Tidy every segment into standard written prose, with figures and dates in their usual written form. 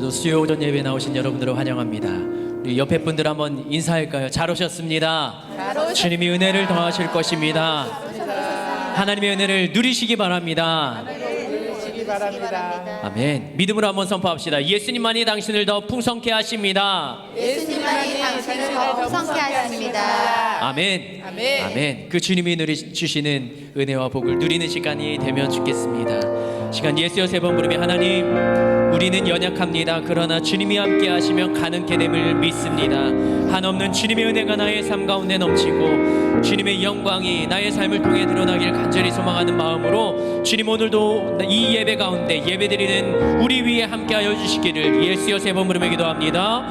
오늘도 수요 오전 예배 나오신 여러분들을 환영합니다. 우리 옆에 분들 한번 인사할까요? 잘 오셨습니다. 주님이 은혜를 더하실 것입니다. 하나님의 은혜를 누리시기 바랍니다. 아멘. 믿음으로 한번 선포합시다. 예수님만이 당신을 더 풍성케 하십니다. 예수님만이 당신을 더 풍성케 하십니다. 아멘. 아멘. 그 주님이 주시는 은혜와 복을 누리는 시간이 되면 좋겠습니다. 시간 예수여 세 번 부르며 하나님, 우리는 연약합니다. 그러나 주님이 함께 하시면 가능케 됨을 믿습니다. 한없는 주님의 은혜가 나의 삶 가운데 넘치고 주님의 영광이 나의 삶을 통해 드러나길 간절히 소망하는 마음으로 주님, 오늘도 이 예배 가운데 예배드리는 우리 위에 함께하여 주시기를 예수여 세 번 부르며 기도합니다.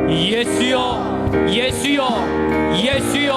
예수여, 예수여, 예수여.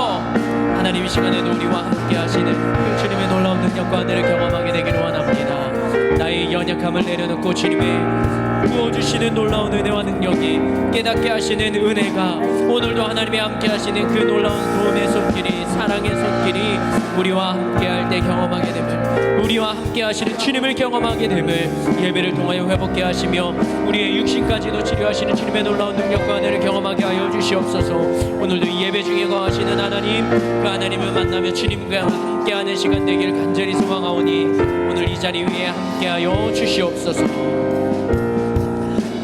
하나님, 이 시간에도 우리와 함께하시는 그 주님의 놀라운 능력과 은혜를 경험하게 되기를 원합니다. 나의 연약함을 내려놓고 주님의 부어주시는 놀라운 은혜와 능력이, 깨닫게 하시는 은혜가, 오늘도 하나님이 함께 하시는 그 놀라운 도움의 손길이, 사랑의 손길이 우리와 함께할 때 경험하게 됨을, 우리와 함께 하시는 주님을 경험하게 됨을 예배를 통하여 회복케 하시며 우리의 육신까지도 치료하시는 주님의 놀라운 능력과 은혜를 경험하게 하여 주시옵소서. 오늘도 이 예배 중에 거하시는 하나님, 그 하나님을 만나며 주님과 함께하는 시간 되길 간절히 소망하오니 오늘 이 자리 위에 함께하여 주시옵소서.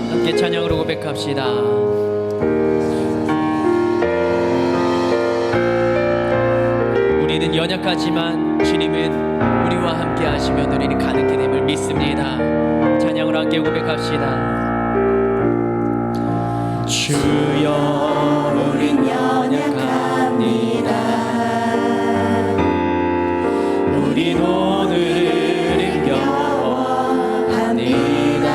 함께 찬양으로 고백합시다. 우리는 연약하지만 주님은 우리와 함께 하시면 우리는 가능케 됨을 믿습니다. 찬양으로 함께 고백합시다. 주여, 우린 연약합니다. 우린 오늘을 힘겨워합니다.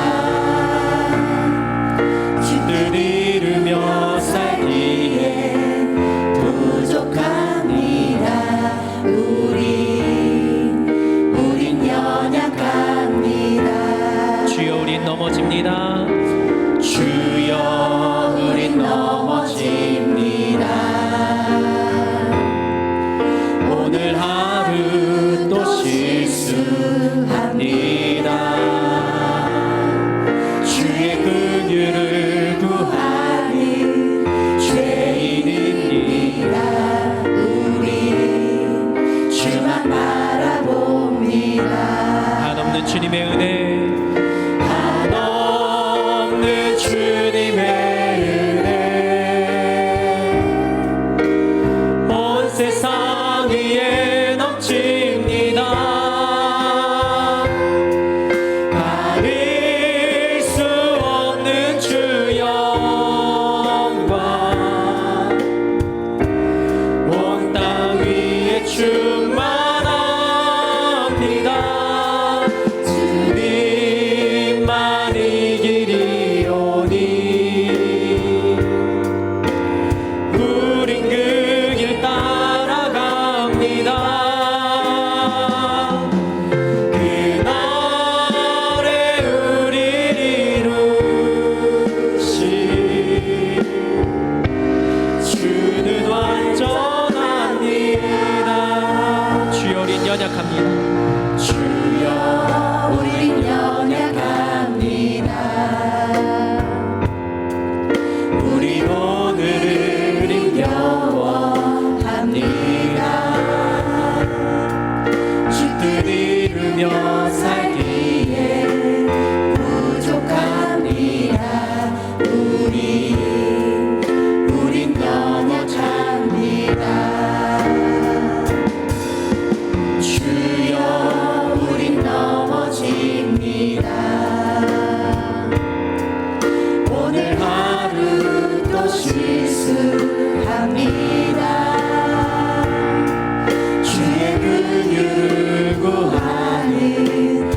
주를 이루며 살기에 부족합니다. 우린 연약합니다. 주여, 우린 넘어집니다. 주여, 우린 넘어집니다. 오늘 하루 또 실수합니다. 주의 긍휼을 구하는 죄인입니다. 우리 주만 바라봅니다. 한없는 주님의 은혜, 한없는 주님의 은혜, 온 세상 위에 넘칩니다. 가릴 수 없는 주 영광, 온 땅 위에 충만합니다. 주님만이 길이오니 우린 그 길 따라갑니다. 그날에 우릴 이루시 주는 완전합니다. 주여, 우린 연약합니다. 주여, 우린 연약합니다. 우린 오늘을 힘겨워합니다. 주 뜻 이루며 살기에 부족합니다. 우린 연약합니다. 주여, 우린 넘어집니다. 오늘 하루 또 실수합니다. 주의 긍휼을 구하는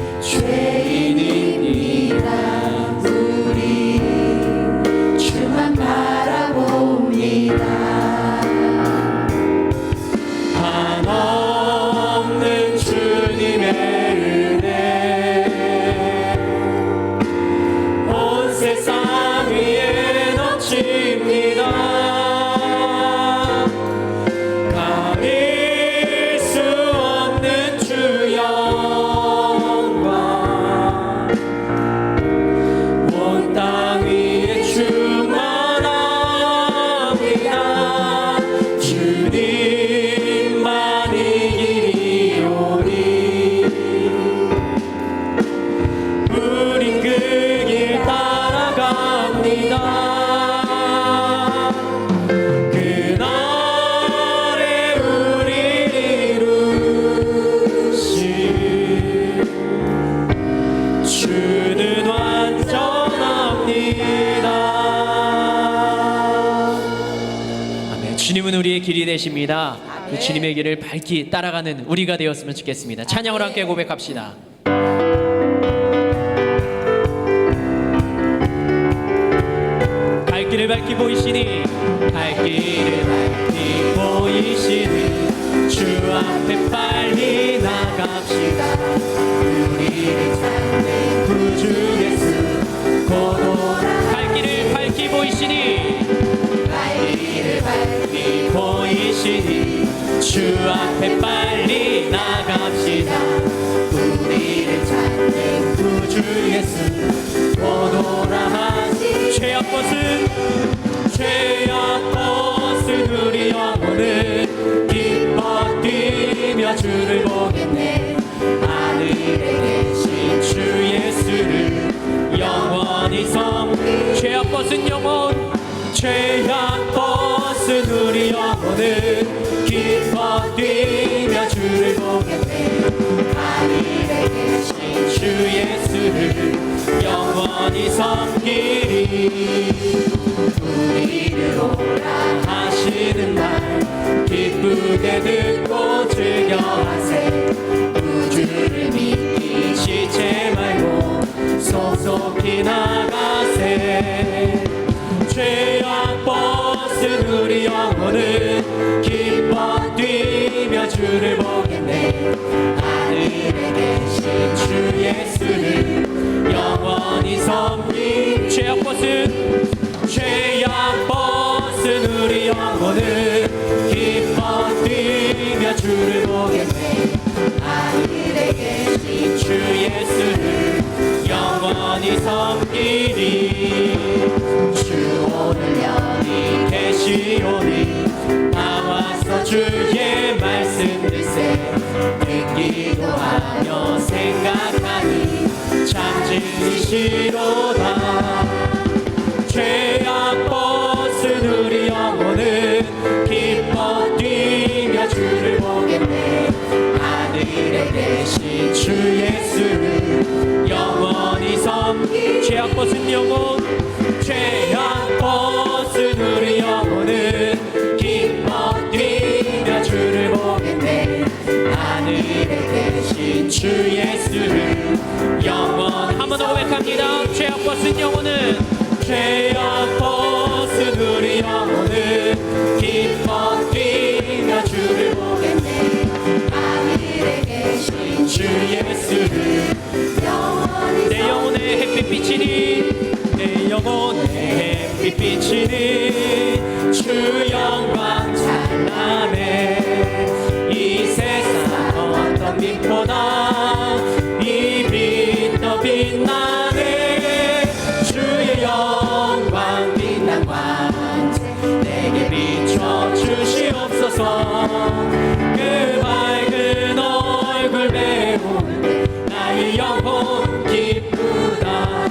주님은 우리의 길이 되십니다. 그 주님의 길을 밝히 따라가는 우리가 되었으면 좋겠습니다. 찬양을 함께 고백합시다. 갈 길을 밝히 보이시니 갈 길을 밝히 보이시니 주 앞에 빨리 나갑시다. 우리를 찾는 구주 예수 고도라. 갈 길을 밝히 보이시니 갈 길을 밝히 보이시니 주 앞에 빨리 나갑시다. 우리를 찾는 구주 예수 고도라 하시. 죄악 벗은 우리 영혼은 기뻐 뛰며 주를 보겠네. 하늘에 계신 주 예수를 영원히 섬기. 죄악 벗은 영혼, 죄악 벗은 우리 영혼은 기뻐 뛰며 주를 보겠네. 하늘에 계신 주 예수를 영원히 섬기리. 우리를 오라 하시는 말 기쁘게 듣고 즐겨하세. 우주를 믿기 지체 말고 속속히 나가세. 죄악 벗은 우리 영혼은 기뻐 뛰며 주를 보겠네. 하늘에 계신 주 예수를 영원히 섬기. 죄악 벗은 우리 영혼은 기뻐 뛰며 주를 보겠네. 하늘에 계신 주 예수를 영원히 섬기리. 주 오늘 여기 계시오니 나와서 주의 말씀 들세. 듣기도 하며 생각하니 참 진리시로다. 죄악 벗은 우리 영혼은 기뻐 뛰며 주를 보겠네. 하늘에 계신 주 예수를 영원히 섬기. 죄악 벗은 영혼, 죄악 벗은 우리 영혼은 기뻐 뛰며 주를 보겠네. 하늘에 계신 주 예수를 영원. 한 번 더 고백합니다. 죄악 벗은 영혼은, 죄악 벗은 우리 영혼은 기뻐 뛰며 주를 보겠네. 하늘에 계신 주 예수를 영원히. 내 영혼의 햇빛 비치니, 내 영혼의 햇빛 비치니 주 영광 찬란해. 이 세상 어떤 빛보다 이 빛 더 빛나네. 주의 영광 빛난 광채 내게 비춰 주시옵소서. 그 밝은 얼굴 배울 나의 영혼 기쁘다.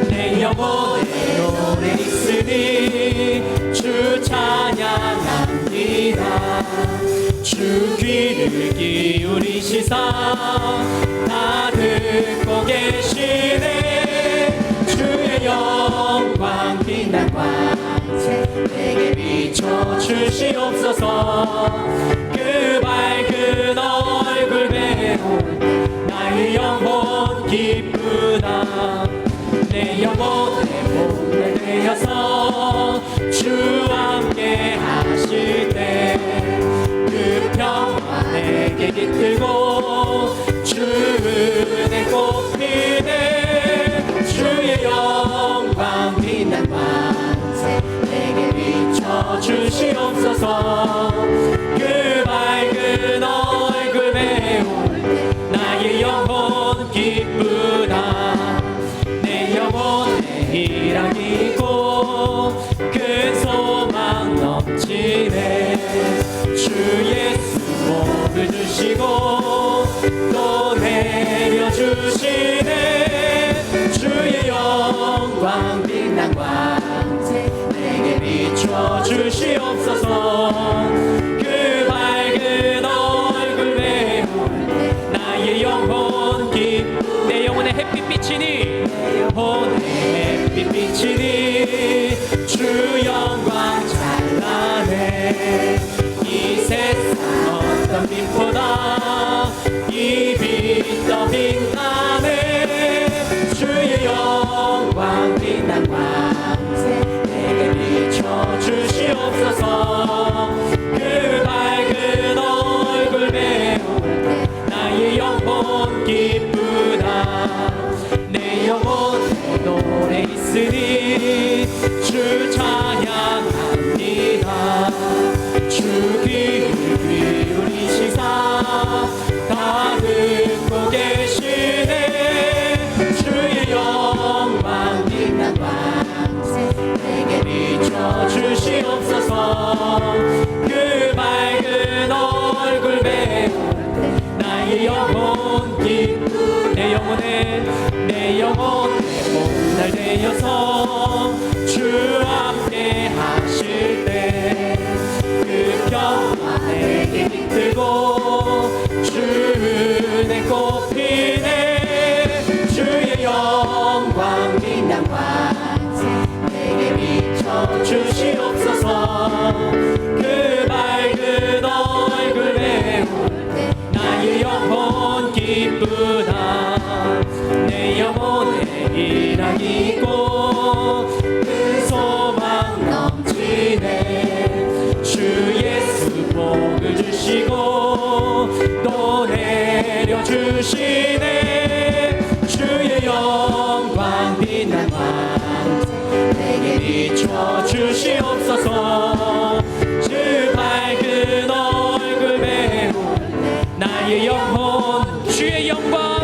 내 영혼에 노래 있으니 주 찬양합니다. 주 귀를 기울이시사 다 듣고 계시네. 주의 영광 빛난 광채 내게 비춰 주시옵소서. 그 밝은 얼굴 배울 나의 영혼 기쁘다. 내 영혼의 몸을 되어서 주 함께 하실 때 그 평화 내게 깃들고 주 은혜 꽃피네. 주의 영광 빛난 광채 내게 비춰 주시옵소서. 그 밝은 얼굴 배울 나의 영혼 기쁘다. 내 영혼에 희락이고 큰 소망 넘치네. 주 예수 복을 주시고 또 내려주시네. 주의 영광 빛난 광채 내게 비춰 주시옵소서. 그 밝은 얼굴 배울 나의 영혼 내 영혼의 햇빛 비치니, 내 영혼의 햇빛 비치니 주 영광 찬란해. 빛나는 주의 영광 빛난 밤새 내게 비춰 주시옵소서. 그 밝은 얼굴 배울 때 나의 영혼 기쁘다. 내 영혼 내 노래 있으니 주 찬양합니다. 주 귀를 기울이시사 다 듣고 계시네. 주의 영광 빛난 밤새 내게 비춰 주시옵소서. 그 밝은 얼굴 배울 때 나의 영혼 기쁘. 내 영혼 내 몸날 되어서 주 함께 하실 때 그 평화 내게 깃들고 주내 꽃피네. 주의 영광 빛난 밤새 내게 비춰 주시옵소서. 그 밝은 얼굴 배울 때 나의 영혼 기쁘다. 내 영혼에 일하기 있고 그 소망 넘치네. 주 예수 복을 주시고 또 내려주시네. 주의 영광 빛난 밤새 내게 비춰 주시옵소서. 주 밝은 얼굴 배울 때 나의 영혼 주의 영광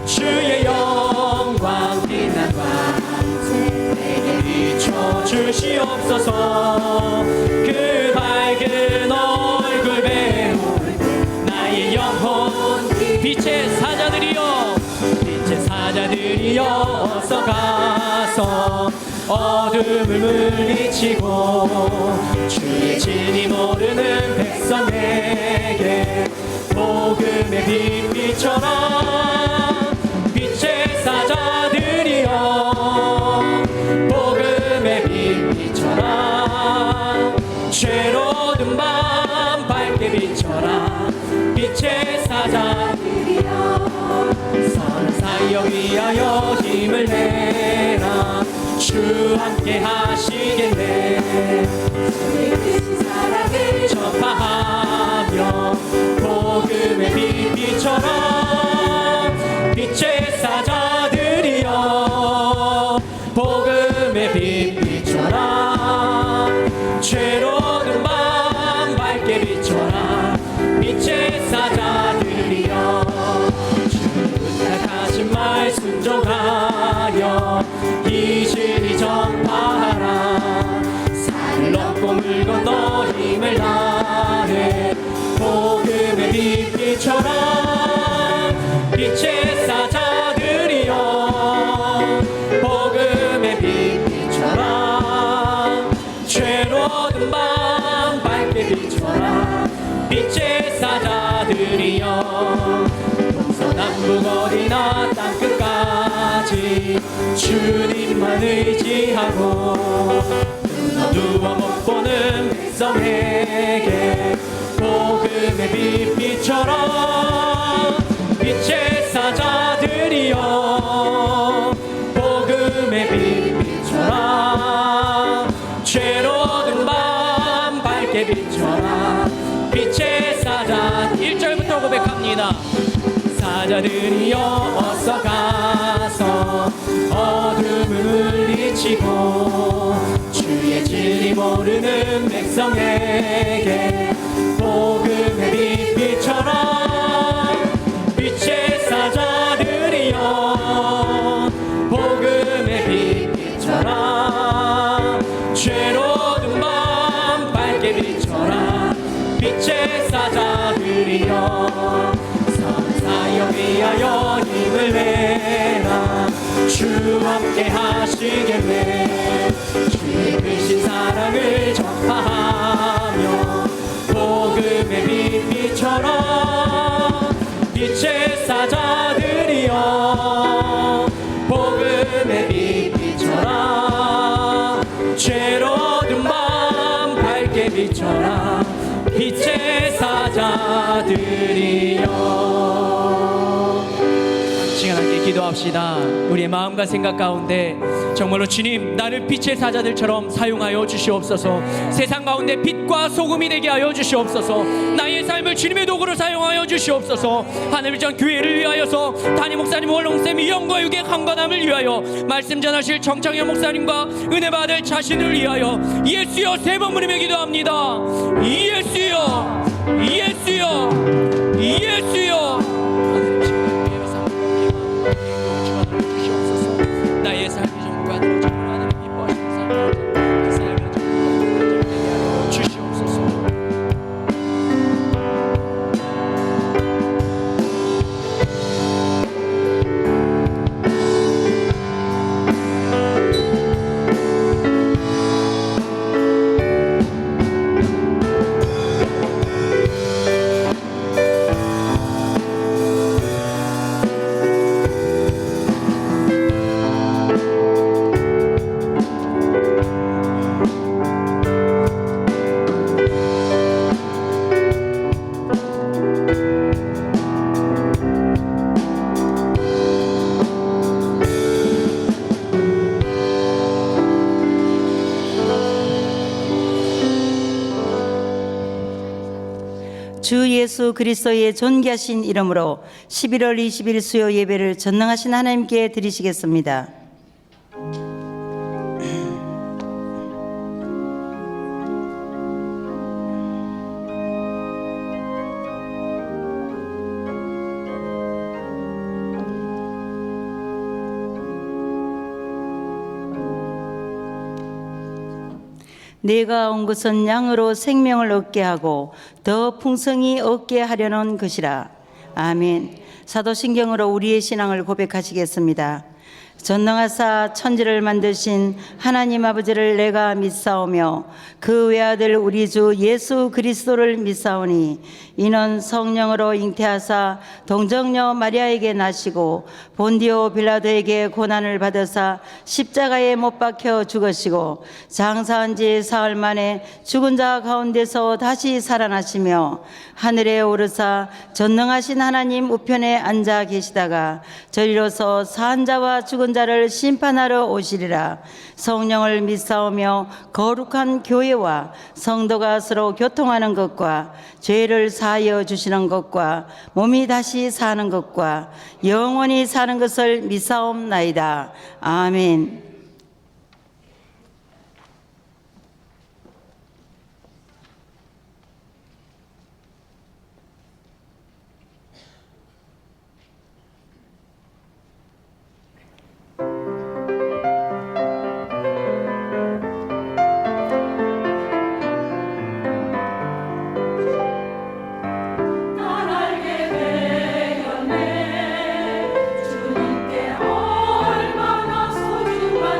주의 영광 빛난 밤새 내게 비춰 주시옵소서. 그 밝은 얼굴 배울 때 나의 영혼 빛의 사자들이여 빛의 사자들이여 어서 가서 어둠을 물리치고 주의 진리 모르는 백성에게 복음의 빛 비춰라. 빛의 사자들이여 복음의 빛 비춰라. 죄로운 밤 밝게 비춰라. 빛의 사자들이여 선한 사역 위하여 힘을 내라. 주 함께 하시겠네. 주의 크신 사랑을 전파하며 복음의 빛 비춰라. 빛의 사자들이여 복음의 빛 비춰라. 죄로운 밤 밝게 비춰라. 빛의 사자들이여 주 부탁하신 말 순종하여 이 진리 전파하라. 산을 넘고 물 건너 힘을 다해 복음의 빛 비춰라. 빛의 사자들이여 복음의 빛 비춰라. 죄로운 밤 밝게 비춰라. 빛의 사자들이여 동서남북 어디나 땅끝까지 주님만 의지하고 눈 어두워 못 보는 백성에게 복음의 빛 비춰라. 빛의 사자들이여 복음의 빛 비춰라. 죄로운 밤 밝게 비춰라. 빛의 사자 1절부터 고백합니다. 사자들이여 어서 가서 어둠을 물리치고 주의 진리 모르는 백성에게 복음의 빛 비춰라. 빛의 사자들이여 복음의 빛 비춰라. 죄로운 밤 밝게 비춰라. 빛의 사자들이여 사역 위하여 힘을 내라. 주 함께 하시겠네. 주의 크신 사랑을 전파하며 복음의 빛 비춰라. 빛의 사자들이여 복음의 빛 비춰라. 죄로운 밤 밝게 비춰라. 빛의 사자들이여 기도합시다. 우리의 마음과 생각 가운데 정말로 주님, 나를 빛의 사자들처럼 사용하여 주시옵소서. 세상 가운데 빛과 소금이 되게 하여 주시옵소서. 나의 삶을 주님의 도구로 사용하여 주시옵소서. 하늘을 전 교회를 위하여서 담임 목사님, 원롱쌤, 영과 육의 강건함을 위하여 말씀 전하실 정창현 목사님과 은혜 받을 자신을 위하여 예수여 세 번 부르며 기도합니다. 예수여, 예수여, 예수여. 나의 삶이 정과대로 정말 하나님 기뻐하시는 삶을 그 삶을 정과대로 되게 하여 주시옵소서. 주 예수 그리스도의 존귀하신 이름으로 11월 20일 수요 예배를 전능하신 하나님께 드리시겠습니다. 내가 온 것은 양으로 생명을 얻게 하고 더 풍성히 얻게 하려는 것이라. 아멘. 사도신경으로 우리의 신앙을 고백하시겠습니다. 전능하사 천지를 만드신 하나님 아버지를 내가 믿사오며 그 외아들 우리 주 예수 그리스도를 믿사오니 이는 성령으로 잉태하사 동정녀 마리아에게 나시고 본디오 빌라도에게 고난을 받으사 십자가에 못 박혀 죽으시고 장사한 지 사흘 만에 죽은 자 가운데서 다시 살아나시며 하늘에 오르사 전능하신 하나님 우편에 앉아 계시다가 저리로서 산 자와 죽은 자를 심판하러 오시리라. 성령을 믿사오며 거룩한 교회와 성도가 서로 교통하는 것과 죄를 사하여 주시는 것과 몸이 다시 사는 것과 영원히 사는 것을 믿사옵나이다. 아멘. 주님께 얼마나 소중한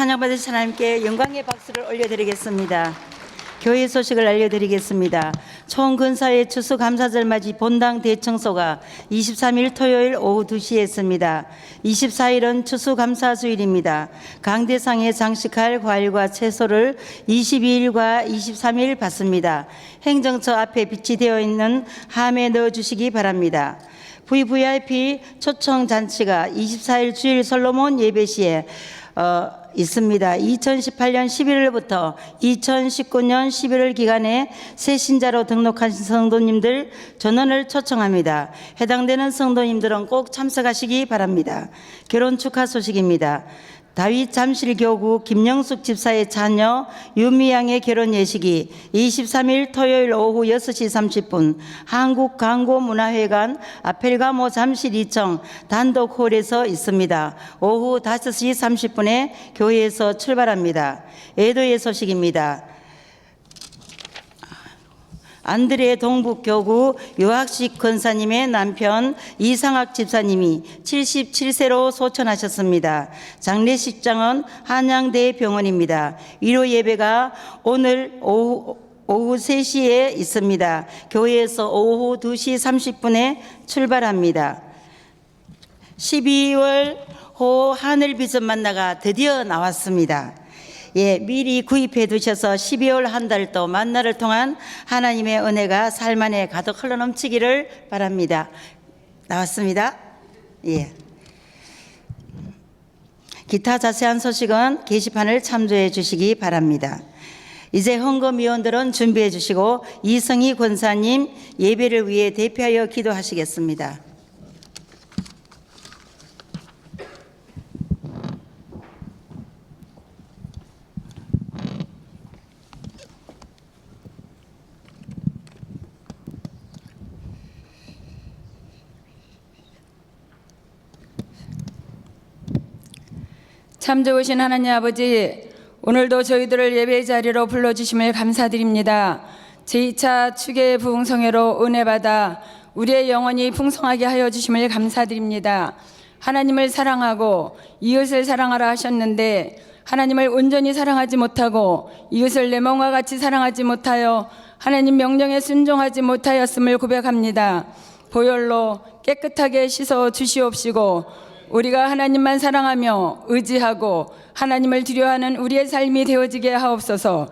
찬양받으신 하나님께 영광의 박수를 올려드리겠습니다. 교회 소식을 알려드리겠습니다. 총근사회 추수감사절 맞이 본당 대청소가 23일 토요일 오후 2시에 했습니다. 24일은 추수감사주일입니다. 강대상에 장식할 과일과 채소를 22일과 23일 받습니다. 행정처 앞에 비치되어 있는 함에 넣어주시기 바랍니다. VVIP 초청 잔치가 24일 주일 솔로몬 예배 시에 있습니다. 2018년 11월부터 2019년 11월 기간에 새 신자로 등록하신 성도님들 전원을 초청합니다. 해당되는 성도님들은 꼭 참석하시기 바랍니다. 결혼 축하 소식입니다. 다윗 잠실교구 김영숙 집사의 자녀 유미양의 결혼 예식이 23일 토요일 오후 6시 30분 한국광고문화회관 아펠가모 잠실 2청 단독홀에서 있습니다. 오후 5시 30분에 교회에서 출발합니다. 애도의 소식입니다. 안드레 동북교구 유학식 권사님의 남편 이상학 집사님이 77세로 소천하셨습니다. 장례식장은 한양대병원입니다. 위로 예배가 오늘 오후 3시에 있습니다. 교회에서 오후 2시 30분에 출발합니다. 12월 호 하늘비전 만나가 드디어 나왔습니다. 미리 구입해 두셔서 12월 한 달 또 만나를 통한 하나님의 은혜가 삶 안에 가득 흘러넘치기를 바랍니다. 나왔습니다. 기타 자세한 소식은 게시판을 참조해 주시기 바랍니다. 이제 헌금위원들은 준비해 주시고 이성희 권사님 예배를 위해 대표하여 기도하시겠습니다. 참 좋으신 하나님 아버지, 오늘도 저희들을 예배 자리로 불러주심을 감사드립니다. 제2차 추계 부흥성회로 은혜받아 우리의 영혼이 풍성하게 하여 주심을 감사드립니다. 하나님을 사랑하고 이웃을 사랑하라 하셨는데 하나님을 온전히 사랑하지 못하고 이웃을 내 몸과 같이 사랑하지 못하여 하나님 명령에 순종하지 못하였음을 고백합니다. 보혈로 깨끗하게 씻어 주시옵시고 우리가 하나님만 사랑하며 의지하고 하나님을 두려워하는 우리의 삶이 되어지게 하옵소서.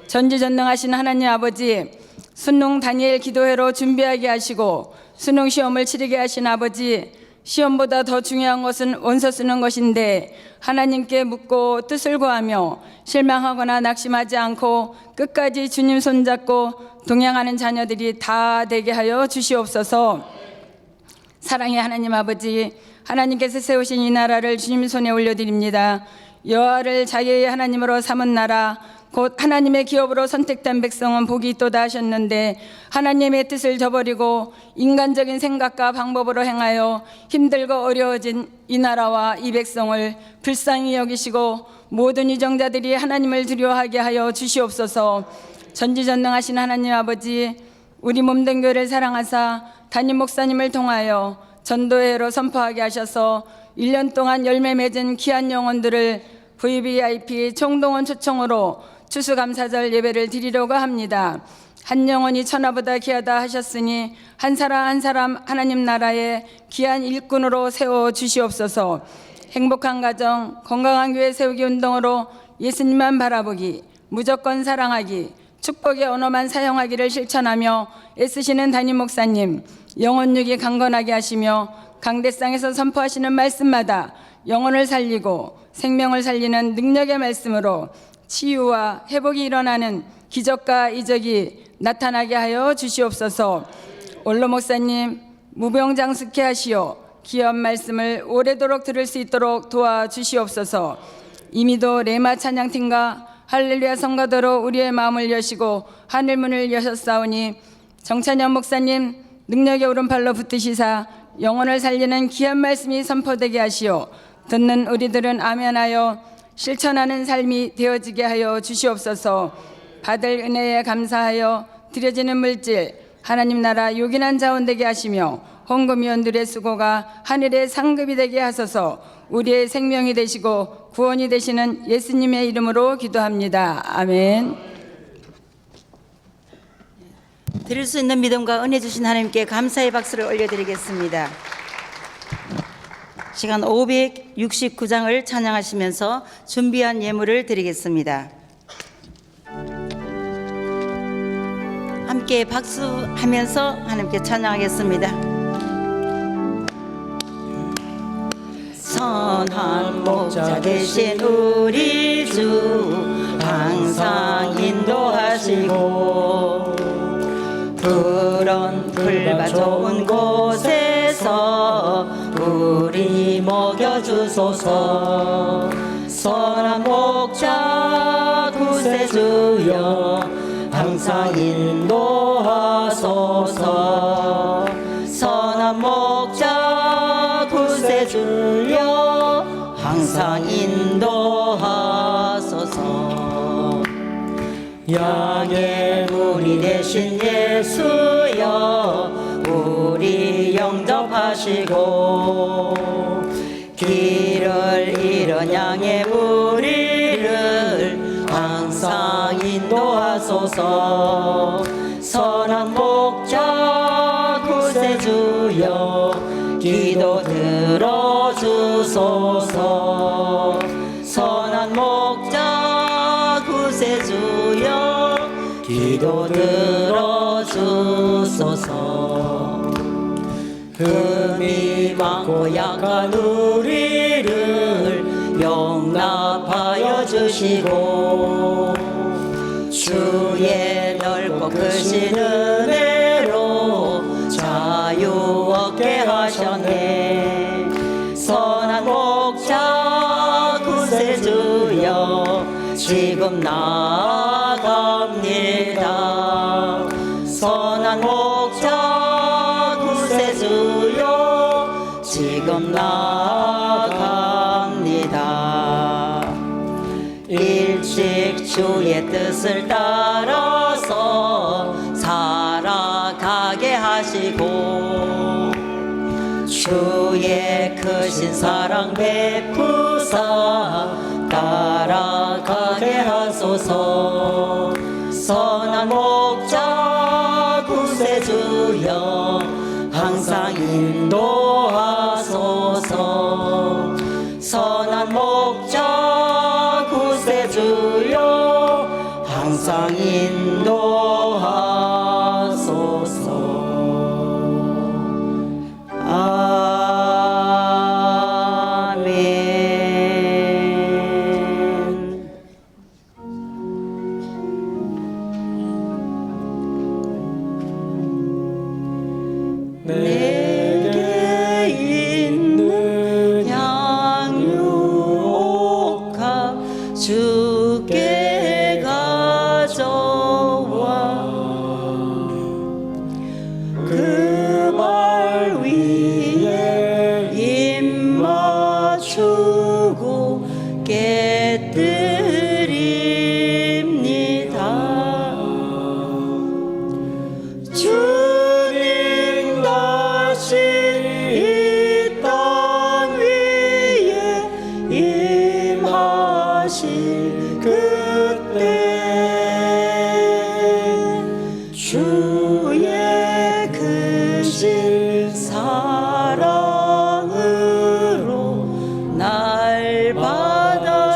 전지전능하신 하나님 아버지, 순농 다니엘 기도회로 준비하게 하시고 수능 시험을 치르게 하신 아버지, 시험보다 더 중요한 것은 원서 쓰는 것인데 하나님께 묻고 뜻을 구하며 실망하거나 낙심하지 않고 끝까지 주님 손잡고 동행하는 자녀들이 다 되게 하여 주시옵소서. 사랑의 하나님 아버지, 하나님께서 세우신 이 나라를 주님 손에 올려드립니다. 여호와를 자기의 하나님으로 삼은 나라, 곧 하나님의 기업으로 선택된 백성은 복이 있도다 하셨는데 하나님의 뜻을 저버리고 인간적인 생각과 방법으로 행하여 힘들고 어려워진 이 나라와 이 백성을 불쌍히 여기시고 모든 이정자들이 하나님을 두려워하게 하여 주시옵소서. 전지전능하신 하나님 아버지, 우리 몸된 교회를 사랑하사 담임 목사님을 통하여 전도회로 선포하게 하셔서 1년 동안 열매 맺은 귀한 영혼들을 VVIP 총동원 초청으로 추수감사절 예배를 드리려고 합니다. 한 영혼이 천하보다 귀하다 하셨으니 한 사람 한 사람 하나님 나라의 귀한 일꾼으로 세워 주시옵소서. 행복한 가정, 건강한 교회 세우기 운동으로 예수님만 바라보기, 무조건 사랑하기, 축복의 언어만 사용하기를 실천하며 애쓰시는 담임 목사님, 영혼육이 강건하게 하시며 강대상에서 선포하시는 말씀마다 영혼을 살리고 생명을 살리는 능력의 말씀으로 치유와 회복이 일어나는 기적과 이적이 나타나게 하여 주시옵소서. 원로 목사님 무병장수케 하시어 귀한 말씀을 오래도록 들을 수 있도록 도와주시옵소서. 이미도 레마 찬양팀과 할렐루야 성가대로 우리의 마음을 여시고 하늘문을 여셨사오니 정찬현 목사님 능력의 오른팔로 붙으시사 영혼을 살리는 귀한 말씀이 선포되게 하시오. 듣는 우리들은 아멘하여 실천하는 삶이 되어지게 하여 주시옵소서. 받을 은혜에 감사하여 드려지는 물질 하나님 나라 요긴한 자원 되게 하시며 헌금위원들의 수고가 하늘의 상급이 되게 하소서. 우리의 생명이 되시고 구원이 되시는 예수님의 이름으로 기도합니다. 아멘. 드릴 수 있는 믿음과 은혜 주신 하나님께 감사의 박수를 올려드리겠습니다. 시간 569장을 찬양하시면서 준비한 예물을 드리겠습니다. 함께 박수하면서 하나님께 찬양하겠습니다. 선한 목자 되신 우리 주 항상 인도하시고 푸른 풀과 좋은 곳에서 우리 먹여주소서. 선한 목자 구세주여 항상 인도하소서. 선한 목자 구세주여 항상 인도하소서. 양의 문이 되신 예수여 우리 영접하시고 길을 잃은 양의 무리를 항상 인도하소서. 선한 목자 구세주여 기도 들어주소서. 선한 목자 구세주여 기도 들어주소서. 흠이 많고 약한 우리를 용납하여 주시고 주의 넓고 크신 은혜로 자유 얻게 하셨네. 선한 목자 구세주여 지금 나아갑니다. 선한 목자 구세주여 지금 나아갑니다. 일찍 주의 뜻을 따라서 살아가게 하시고 주의 크신 사랑 베푸사 따라가게 하소서. 선한 목자 구세주여 항상 인도하소서. 선한 목자 구세주여 항상 인도하소서. 아멘. 내게 있는 양육하 주께 가져와 그 발 위에 입 맞추고 깨뜨립니다. 주님 다시 이 땅 위에 임하실 그때 주의 크신 사랑으로 날 받아주소서.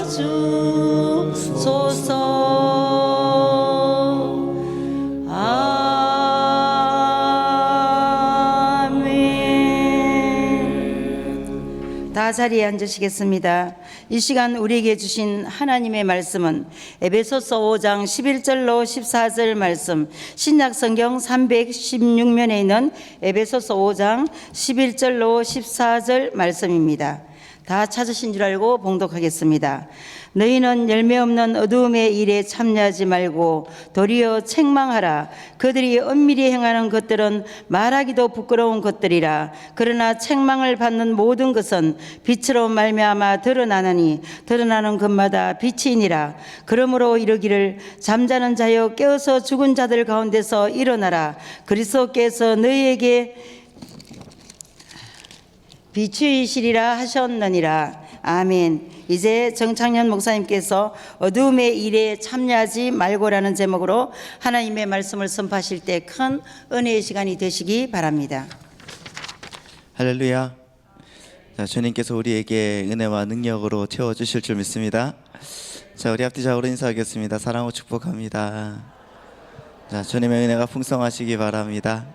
아멘. 다 자리에 앉으시겠습니다. 이 시간 우리에게 주신 하나님의 말씀은 에베소서 5장 11절로 14절 말씀, 신약 성경 316면에 있는 에베소서 5장 11절로 14절 말씀입니다. 다 찾으신 줄 알고 봉독하겠습니다. 너희는 열매 없는 어두움의 일에 참여하지 말고 도리어 책망하라. 그들이 은밀히 행하는 것들은 말하기도 부끄러운 것들이라. 그러나 책망을 받는 모든 것은 빛으로 말미암아 드러나느니 드러나는 것마다 빛이니라. 그러므로 이르기를 잠자는 자여 깨어서 죽은 자들 가운데서 일어나라. 그리스도께서 너희에게 빛이시리라 하셨느니라. 아멘. 이제 정창년 목사님께서 어두움의 일에 참여하지 말고라는 제목으로 하나님의 말씀을 선포하실 때 큰 은혜의 시간이 되시기 바랍니다. 할렐루야. 자, 주님께서 우리에게 은혜와 능력으로 채워주실 줄 믿습니다. 자, 우리 앞뒤 좌우로 인사하겠습니다. 사랑하고 축복합니다. 자, 주님의 은혜가 풍성하시기 바랍니다.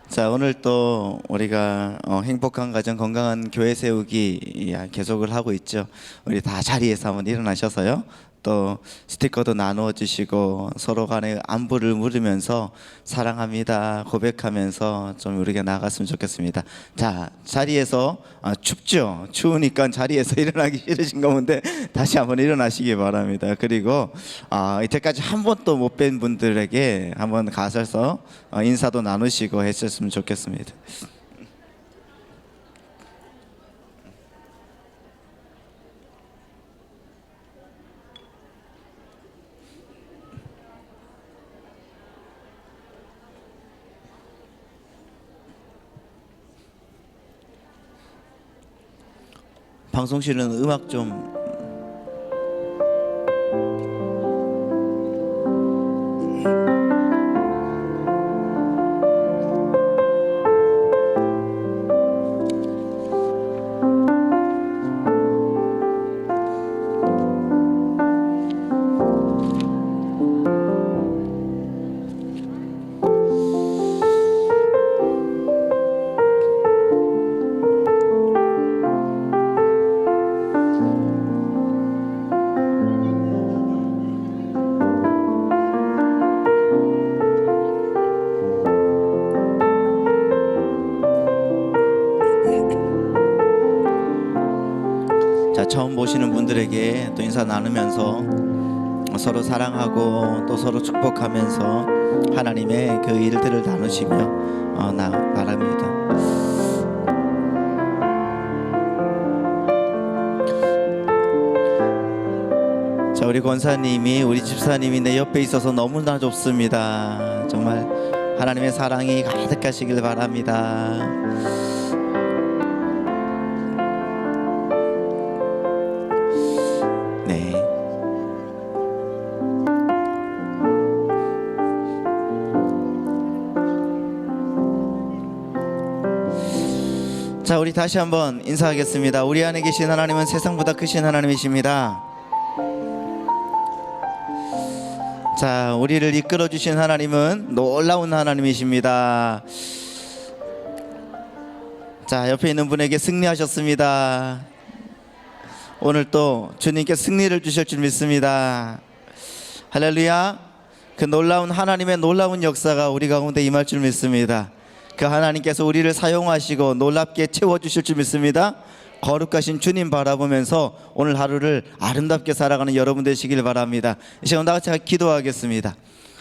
자, 오늘 또 우리가 행복한 가정 건강한 교회 세우기 계속을 하고 있죠. 우리 다 자리에서 한번 일어나셔서요, 또 스티커도 나누어 주시고 서로 간의 안부를 물으면서 사랑합니다 고백하면서 좀 우리가 나갔으면 좋겠습니다. 자, 자리에서 춥죠. 추우니까 자리에서 일어나기 싫으신 가운데 다시 한번 일어나시기 바랍니다. 그리고 이때까지 한 번도 못 뵌 분들에게 한번 가셔서 인사도 나누시고 했었으면 좋겠습니다. 방송실은 음악 좀 처음 보시는 분들에게 또 인사 나누면서 서로 사랑하고 또 서로 축복하면서 하나님의 그 일들을 나누시며 바랍니다. 자, 우리 권사님이 우리 집사님이 내 옆에 있어서 너무나 좋습니다. 정말 하나님의 사랑이 가득하시길 바랍니다. 네. 자, 우리 다시 한번 인사하겠습니다. 우리 안에 계신 하나님은 세상보다 크신 하나님이십니다. 자, 우리를 이끌어 주신 하나님은 놀라운 하나님이십니다. 자, 옆에 있는 분에게 승리하셨습니다. 오늘 또 주님께 승리를 주실 줄 믿습니다. 할렐루야. 그 놀라운 하나님의 놀라운 역사가 우리 가운데 임할 줄 믿습니다. 그 하나님께서 우리를 사용하시고 놀랍게 채워주실 줄 믿습니다. 거룩하신 주님 바라보면서 오늘 하루를 아름답게 살아가는 여러분 되시길 바랍니다. 이 시간 다 같이 기도하겠습니다.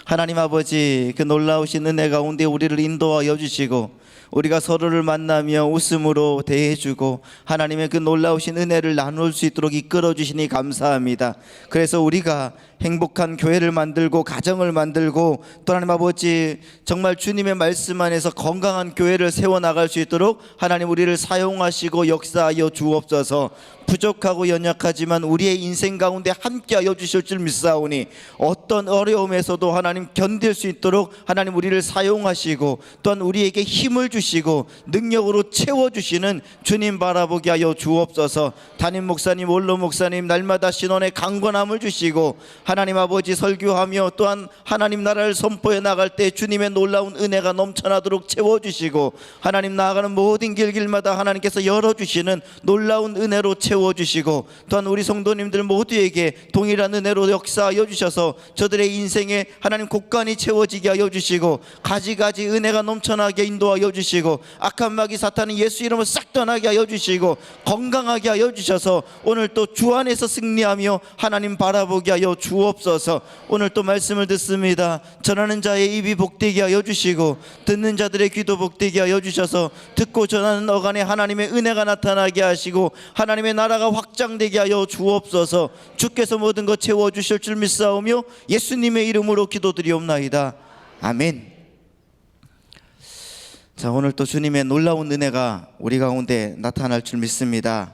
하나님 아버지, 그 놀라우신 은혜 가운데 우리를 인도하여 주시고 우리가 서로를 만나며 웃음으로 대해주고 하나님의 그 놀라우신 은혜를 나눌 수 있도록 이끌어 주시니 감사합니다. 그래서 우리가 행복한 교회를 만들고 가정을 만들고 또 하나님 아버지 정말 주님의 말씀 안에서 건강한 교회를 세워나갈 수 있도록 하나님 우리를 사용하시고 역사하여 주옵소서. 부족하고 연약하지만 우리의 인생 가운데 함께하여 주실 줄 믿사오니 어떤 어려움에서도 하나님 견딜 수 있도록 하나님 우리를 사용하시고 또한 우리에게 힘을 주시고 능력으로 채워주시는 주님 바라보게 하여 주옵소서. 담임 목사님, 원로 목사님 날마다 신원의 강건함을 주시고 하나님 아버지 설교하며 또한 하나님 나라를 선포해 나갈 때 주님의 놀라운 은혜가 넘쳐나도록 채워주시고 하나님 나아가는 모든 길마다 하나님께서 열어주시는 놀라운 은혜로 채워주시고 또한 우리 성도님들 모두에게 동일한 은혜로 역사하여 주셔서 저들의 인생에 하나님 곳간이 채워지게 하여 주시고 가지가지 은혜가 넘쳐나게 인도하여 주시고 악한 마귀 사탄은 예수 이름으로 싹 떠나게 하여 주시고 건강하게 하여 주셔서 오늘 또 주 안에서 승리하며 하나님 바라보게 하여 주옵소서. 오늘 또 말씀을 듣습니다. 전하는 자의 입이 복되게 하여 주시고 듣는 자들의 귀도 복되게 하여 주셔서 듣고 전하는 어간에 하나님의 은혜가 나타나게 하시고 하나님의 나라가 확장되게 하여 주옵소서. 주께서 모든 것 채워주실 줄 믿사오며 예수님의 이름으로 기도드리옵나이다. 아멘. 자, 오늘 또 주님의 놀라운 은혜가 우리 가운데 나타날 줄 믿습니다.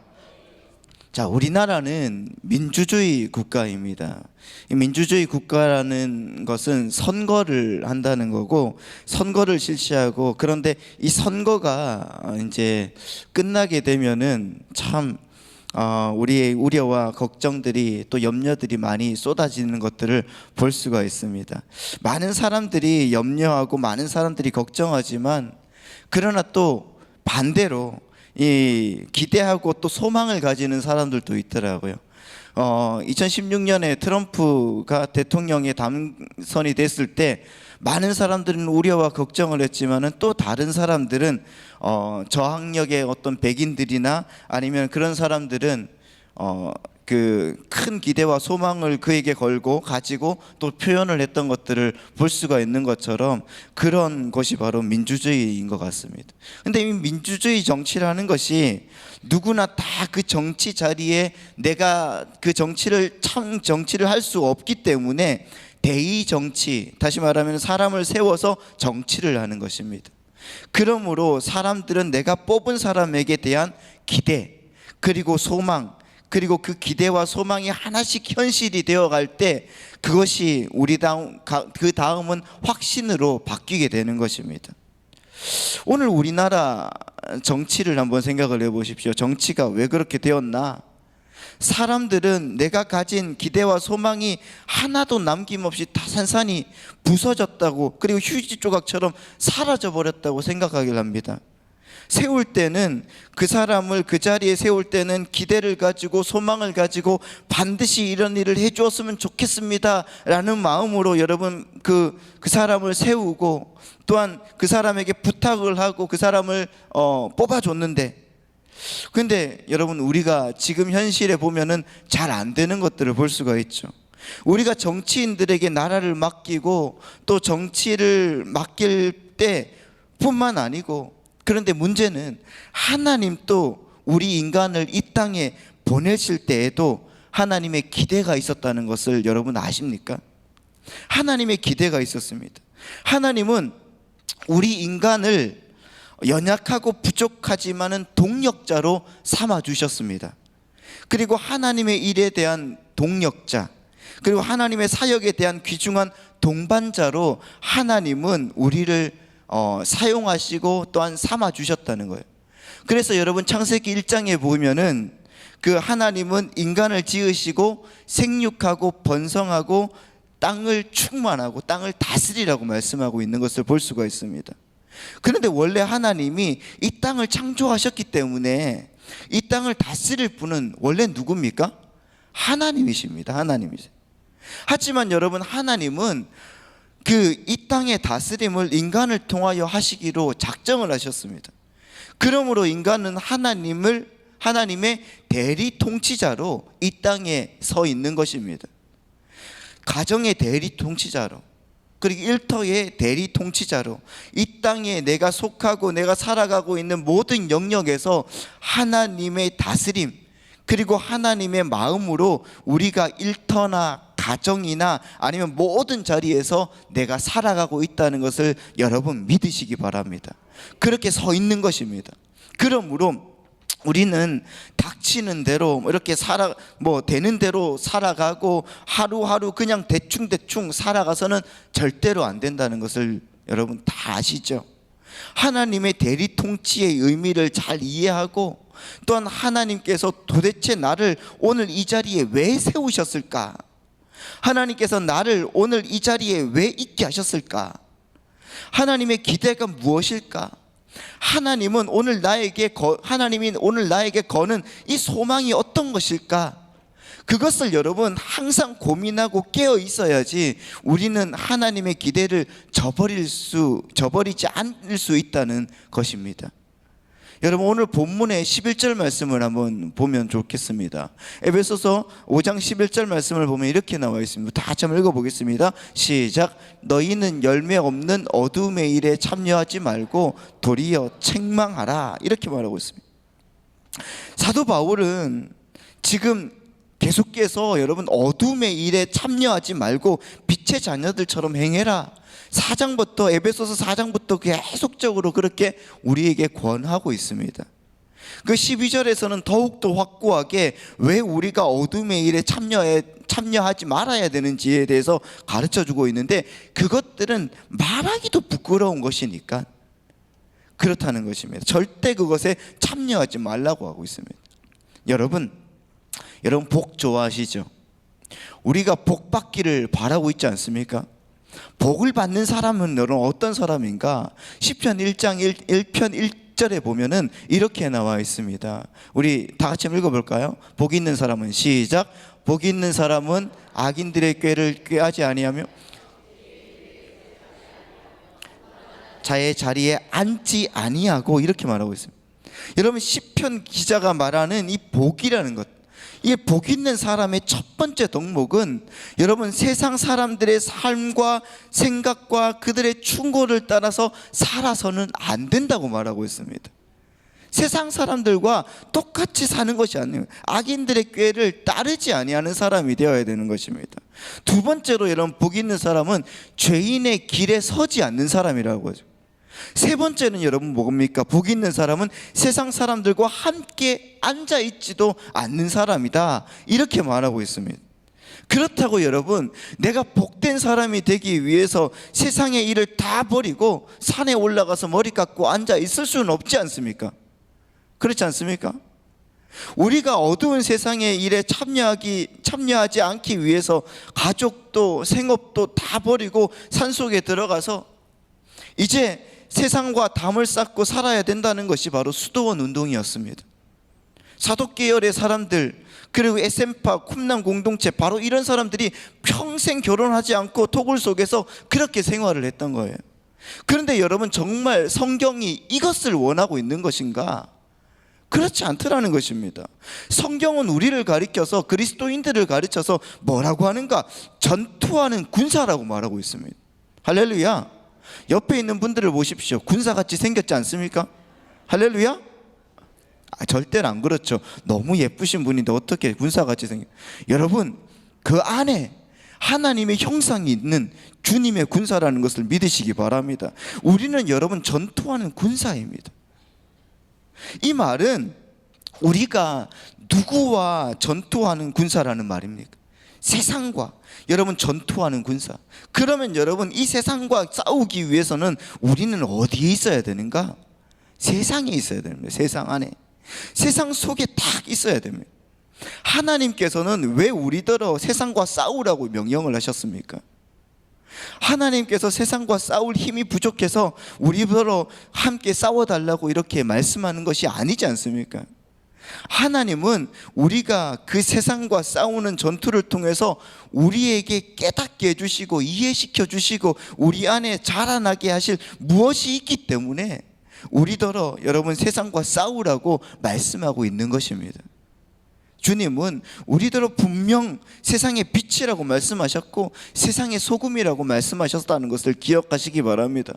자, 우리나라는 민주주의 국가입니다. 이 민주주의 국가라는 것은 선거를 한다는 거고, 선거를 실시하고, 그런데 이 선거가 이제 끝나게 되면은 참 우리의 우려와 걱정들이 또 염려들이 많이 쏟아지는 것들을 볼 수가 있습니다. 많은 사람들이 염려하고 많은 사람들이 걱정하지만, 그러나 또 반대로 이 기대하고 또 소망을 가지는 사람들도 있더라고요. 2016년에 트럼프가 대통령에 당선이 됐을 때 많은 사람들은 우려와 걱정을 했지만은 또 다른 사람들은 저학력의 어떤 백인들이나 아니면 그런 사람들은 그 큰 기대와 소망을 그에게 걸고 가지고 또 표현을 했던 것들을 볼 수가 있는 것처럼, 그런 것이 바로 민주주의인 것 같습니다. 근데 이 민주주의 정치라는 것이 누구나 다 그 정치 자리에 내가 그 정치를 할 수 없기 때문에 대의 정치, 다시 말하면 사람을 세워서 정치를 하는 것입니다. 그러므로 사람들은 내가 뽑은 사람에게 대한 기대, 그리고 소망, 그리고 그 기대와 소망이 하나씩 현실이 되어갈 때 그것이 그 다음은 확신으로 바뀌게 되는 것입니다. 오늘 우리나라 정치를 한번 생각을 해보십시오. 정치가 왜 그렇게 되었나? 사람들은 내가 가진 기대와 소망이 하나도 남김없이 다 산산이 부서졌다고, 그리고 휴지 조각처럼 사라져 버렸다고 생각하길 합니다. 세울 때는 그 사람을 그 자리에 세울 때는 기대를 가지고 소망을 가지고 반드시 이런 일을 해주었으면 좋겠습니다 라는 마음으로 여러분 그 사람을 세우고, 또한 그 사람에게 부탁을 하고 그 사람을 뽑아줬는데, 근데 여러분 우리가 지금 현실에 보면은 잘 안 되는 것들을 볼 수가 있죠. 우리가 정치인들에게 나라를 맡기고 또 정치를 맡길 때 뿐만 아니고, 그런데 문제는 하나님 또 우리 인간을 이 땅에 보내실 때에도 하나님의 기대가 있었다는 것을 여러분 아십니까? 하나님의 기대가 있었습니다. 하나님은 우리 인간을 연약하고 부족하지만은 동력자로 삼아 주셨습니다. 그리고 하나님의 일에 대한 동력자, 그리고 하나님의 사역에 대한 귀중한 동반자로 하나님은 우리를 사용하시고 또한 삼아 주셨다는 거예요. 그래서 여러분 창세기 1장에 보면은 그 하나님은 인간을 지으시고 생육하고 번성하고 땅을 충만하고 땅을 다스리라고 말씀하고 있는 것을 볼 수가 있습니다. 그런데 원래 하나님이 이 땅을 창조하셨기 때문에 이 땅을 다스릴 분은 원래 누굽니까? 하나님이십니다. 하나님이세요. 하지만 여러분 하나님은 이 땅의 다스림을 인간을 통하여 하시기로 작정을 하셨습니다. 그러므로 인간은 하나님의 대리 통치자로 이 땅에 서 있는 것입니다. 가정의 대리 통치자로, 그리고 일터의 대리 통치자로 이 땅에 내가 속하고 내가 살아가고 있는 모든 영역에서 하나님의 다스림, 그리고 하나님의 마음으로 우리가 일터나 가정이나 아니면 모든 자리에서 내가 살아가고 있다는 것을 여러분 믿으시기 바랍니다. 그렇게 서 있는 것입니다. 그러므로 우리는 닥치는 대로 이렇게 되는 대로 살아가고 하루하루 그냥 대충 살아가서는 절대로 안 된다는 것을 여러분 다 아시죠? 하나님의 대리 통치의 의미를 잘 이해하고, 또한 하나님께서 도대체 나를 오늘 이 자리에 왜 세우셨을까? 하나님께서 나를 오늘 이 자리에 왜 있게 하셨을까? 하나님의 기대가 무엇일까? 하나님이 오늘 나에게 거는 이 소망이 어떤 것일까? 그것을 여러분 항상 고민하고 깨어 있어야지 우리는 하나님의 기대를 저버리지 않을 수 있다는 것입니다. 여러분 오늘 본문의 11절 말씀을 한번 보면 좋겠습니다. 에베소서 5장 11절 말씀을 보면 이렇게 나와 있습니다. 다 같이 한번 읽어보겠습니다. 시작. 너희는 열매 없는 어둠의 일에 참여하지 말고 도리어 책망하라, 이렇게 말하고 있습니다. 사도 바울은 지금 계속해서 여러분 어둠의 일에 참여하지 말고 빛의 자녀들처럼 행해라, 4장부터 에베소서 4장부터 계속적으로 그렇게 우리에게 권하고 있습니다. 그 12절에서는 더욱더 확고하게 왜 우리가 어둠의 일에 참여하지 말아야 되는지에 대해서 가르쳐주고 있는데, 그것들은 말하기도 부끄러운 것이니까 그렇다는 것입니다. 절대 그것에 참여하지 말라고 하고 있습니다. 여러분 복 좋아하시죠? 우리가 복 받기를 바라고 있지 않습니까? 복을 받는 사람은 여러분 어떤 사람인가? 시편 1장 1편 1절에 보면은 이렇게 나와 있습니다. 우리 다 같이 한번 읽어볼까요? 복 있는 사람은, 시작. 복 있는 사람은 악인들의 꾀를 꾀하지 아니하며 자의 자리에 앉지 아니하고, 이렇게 말하고 있습니다. 여러분 시편 기자가 말하는 이 복이라는 것, 이 복 있는 사람의 첫 번째 덕목은 여러분 세상 사람들의 삶과 생각과 그들의 충고를 따라서 살아서는 안 된다고 말하고 있습니다. 세상 사람들과 똑같이 사는 것이 아니에요. 악인들의 꾀를 따르지 아니하는 사람이 되어야 되는 것입니다. 두 번째로 여러분 복 있는 사람은 죄인의 길에 서지 않는 사람이라고 하죠. 세 번째는 여러분 뭡니까? 복 있는 사람은 세상 사람들과 함께 앉아 있지도 않는 사람이다, 이렇게 말하고 있습니다. 그렇다고 여러분 내가 복된 사람이 되기 위해서 세상의 일을 다 버리고 산에 올라가서 머리 깎고 앉아 있을 수는 없지 않습니까? 그렇지 않습니까? 우리가 어두운 세상의 일에 참여하지 않기 위해서 가족도 생업도 다 버리고 산속에 들어가서 이제 세상과 담을 쌓고 살아야 된다는 것이 바로 수도원 운동이었습니다. 사독계열의 사람들, 그리고 에센파, 쿰남 공동체, 바로 이런 사람들이 평생 결혼하지 않고 토굴 속에서 그렇게 생활을 했던 거예요. 그런데 여러분 정말 성경이 이것을 원하고 있는 것인가? 그렇지 않더라는 것입니다. 성경은 우리를 가리켜서, 그리스도인들을 가르쳐서 뭐라고 하는가? 전투하는 군사라고 말하고 있습니다. 할렐루야. 옆에 있는 분들을 보십시오. 군사같이 생겼지 않습니까? 할렐루야. 절대로 안 그렇죠. 너무 예쁘신 분인데 어떻게 군사같이 생겨? 여러분 그 안에 하나님의 형상이 있는 주님의 군사라는 것을 믿으시기 바랍니다. 우리는 여러분 전투하는 군사입니다. 이 말은 우리가 누구와 전투하는 군사라는 말입니까? 세상과 여러분 전투하는 군사. 그러면 여러분 이 세상과 싸우기 위해서는 우리는 어디에 있어야 되는가? 세상에 있어야 됩니다. 세상 안에, 세상 속에 딱 있어야 됩니다. 하나님께서는 왜 우리더러 세상과 싸우라고 명령을 하셨습니까? 하나님께서 세상과 싸울 힘이 부족해서 우리더러 함께 싸워달라고 이렇게 말씀하는 것이 아니지 않습니까? 하나님은 우리가 그 세상과 싸우는 전투를 통해서 우리에게 깨닫게 해주시고 이해시켜 주시고 우리 안에 자라나게 하실 무엇이 있기 때문에 우리더러 여러분 세상과 싸우라고 말씀하고 있는 것입니다. 주님은 우리더러 분명 세상의 빛이라고 말씀하셨고 세상의 소금이라고 말씀하셨다는 것을 기억하시기 바랍니다.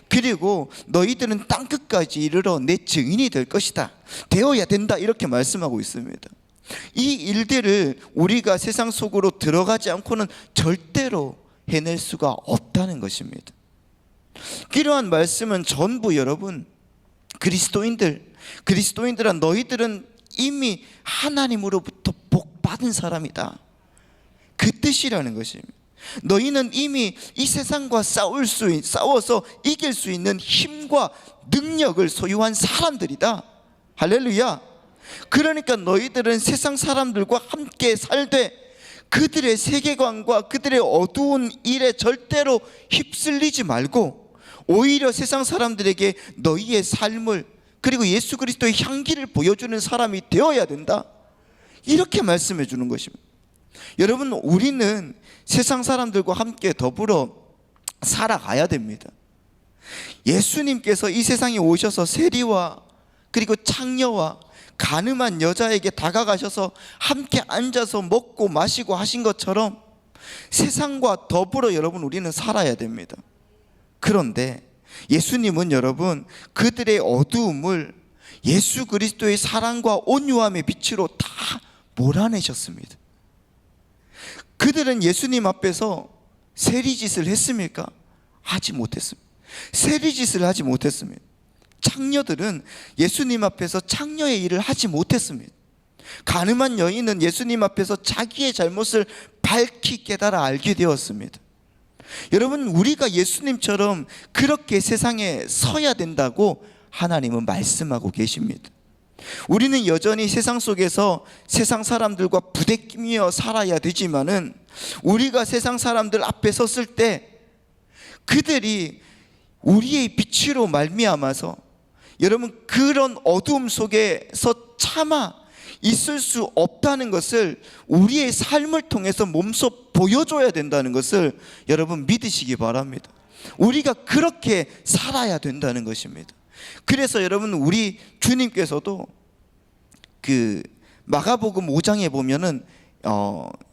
그리고 너희들은 땅끝까지 이르러 내 증인이 될 것이다, 되어야 된다, 이렇게 말씀하고 있습니다. 이 일들을 우리가 세상 속으로 들어가지 않고는 절대로 해낼 수가 없다는 것입니다. 이러한 말씀은 전부 여러분 그리스도인들은 너희들은 이미 하나님으로부터 복받은 사람이다, 그 뜻이라는 것입니다. 너희는 이미 이 세상과 싸워서 이길 수 있는 힘과 능력을 소유한 사람들이다. 할렐루야. 그러니까 너희들은 세상 사람들과 함께 살되 그들의 세계관과 그들의 어두운 일에 절대로 휩쓸리지 말고 오히려 세상 사람들에게 너희의 삶을, 그리고 예수 그리스도의 향기를 보여주는 사람이 되어야 된다, 이렇게 말씀해 주는 것입니다. 여러분 우리는 세상 사람들과 함께 더불어 살아가야 됩니다. 예수님께서 이 세상에 오셔서 세리와 그리고 창녀와 가늠한 여자에게 다가가셔서 함께 앉아서 먹고 마시고 하신 것처럼 세상과 더불어 여러분 우리는 살아야 됩니다. 그런데 예수님은 여러분 그들의 어두움을 예수 그리스도의 사랑과 온유함의 빛으로 다 몰아내셨습니다. 그들은 예수님 앞에서 세리짓을 했습니까? 하지 못했습니다. 세리짓을 하지 못했습니다. 창녀들은 예수님 앞에서 창녀의 일을 하지 못했습니다. 가늠한 여인은 예수님 앞에서 자기의 잘못을 밝히 깨달아 알게 되었습니다. 여러분, 우리가 예수님처럼 그렇게 세상에 서야 된다고 하나님은 말씀하고 계십니다. 우리는 여전히 세상 속에서 세상 사람들과 부대끼며 살아야 되지만은, 우리가 세상 사람들 앞에 섰을 때 그들이 우리의 빛으로 말미암아서 여러분 그런 어두움 속에서 차마 있을 수 없다는 것을 우리의 삶을 통해서 몸소 보여줘야 된다는 것을 여러분 믿으시기 바랍니다. 우리가 그렇게 살아야 된다는 것입니다. 그래서 여러분, 우리 주님께서도 그 마가복음 5장에 보면은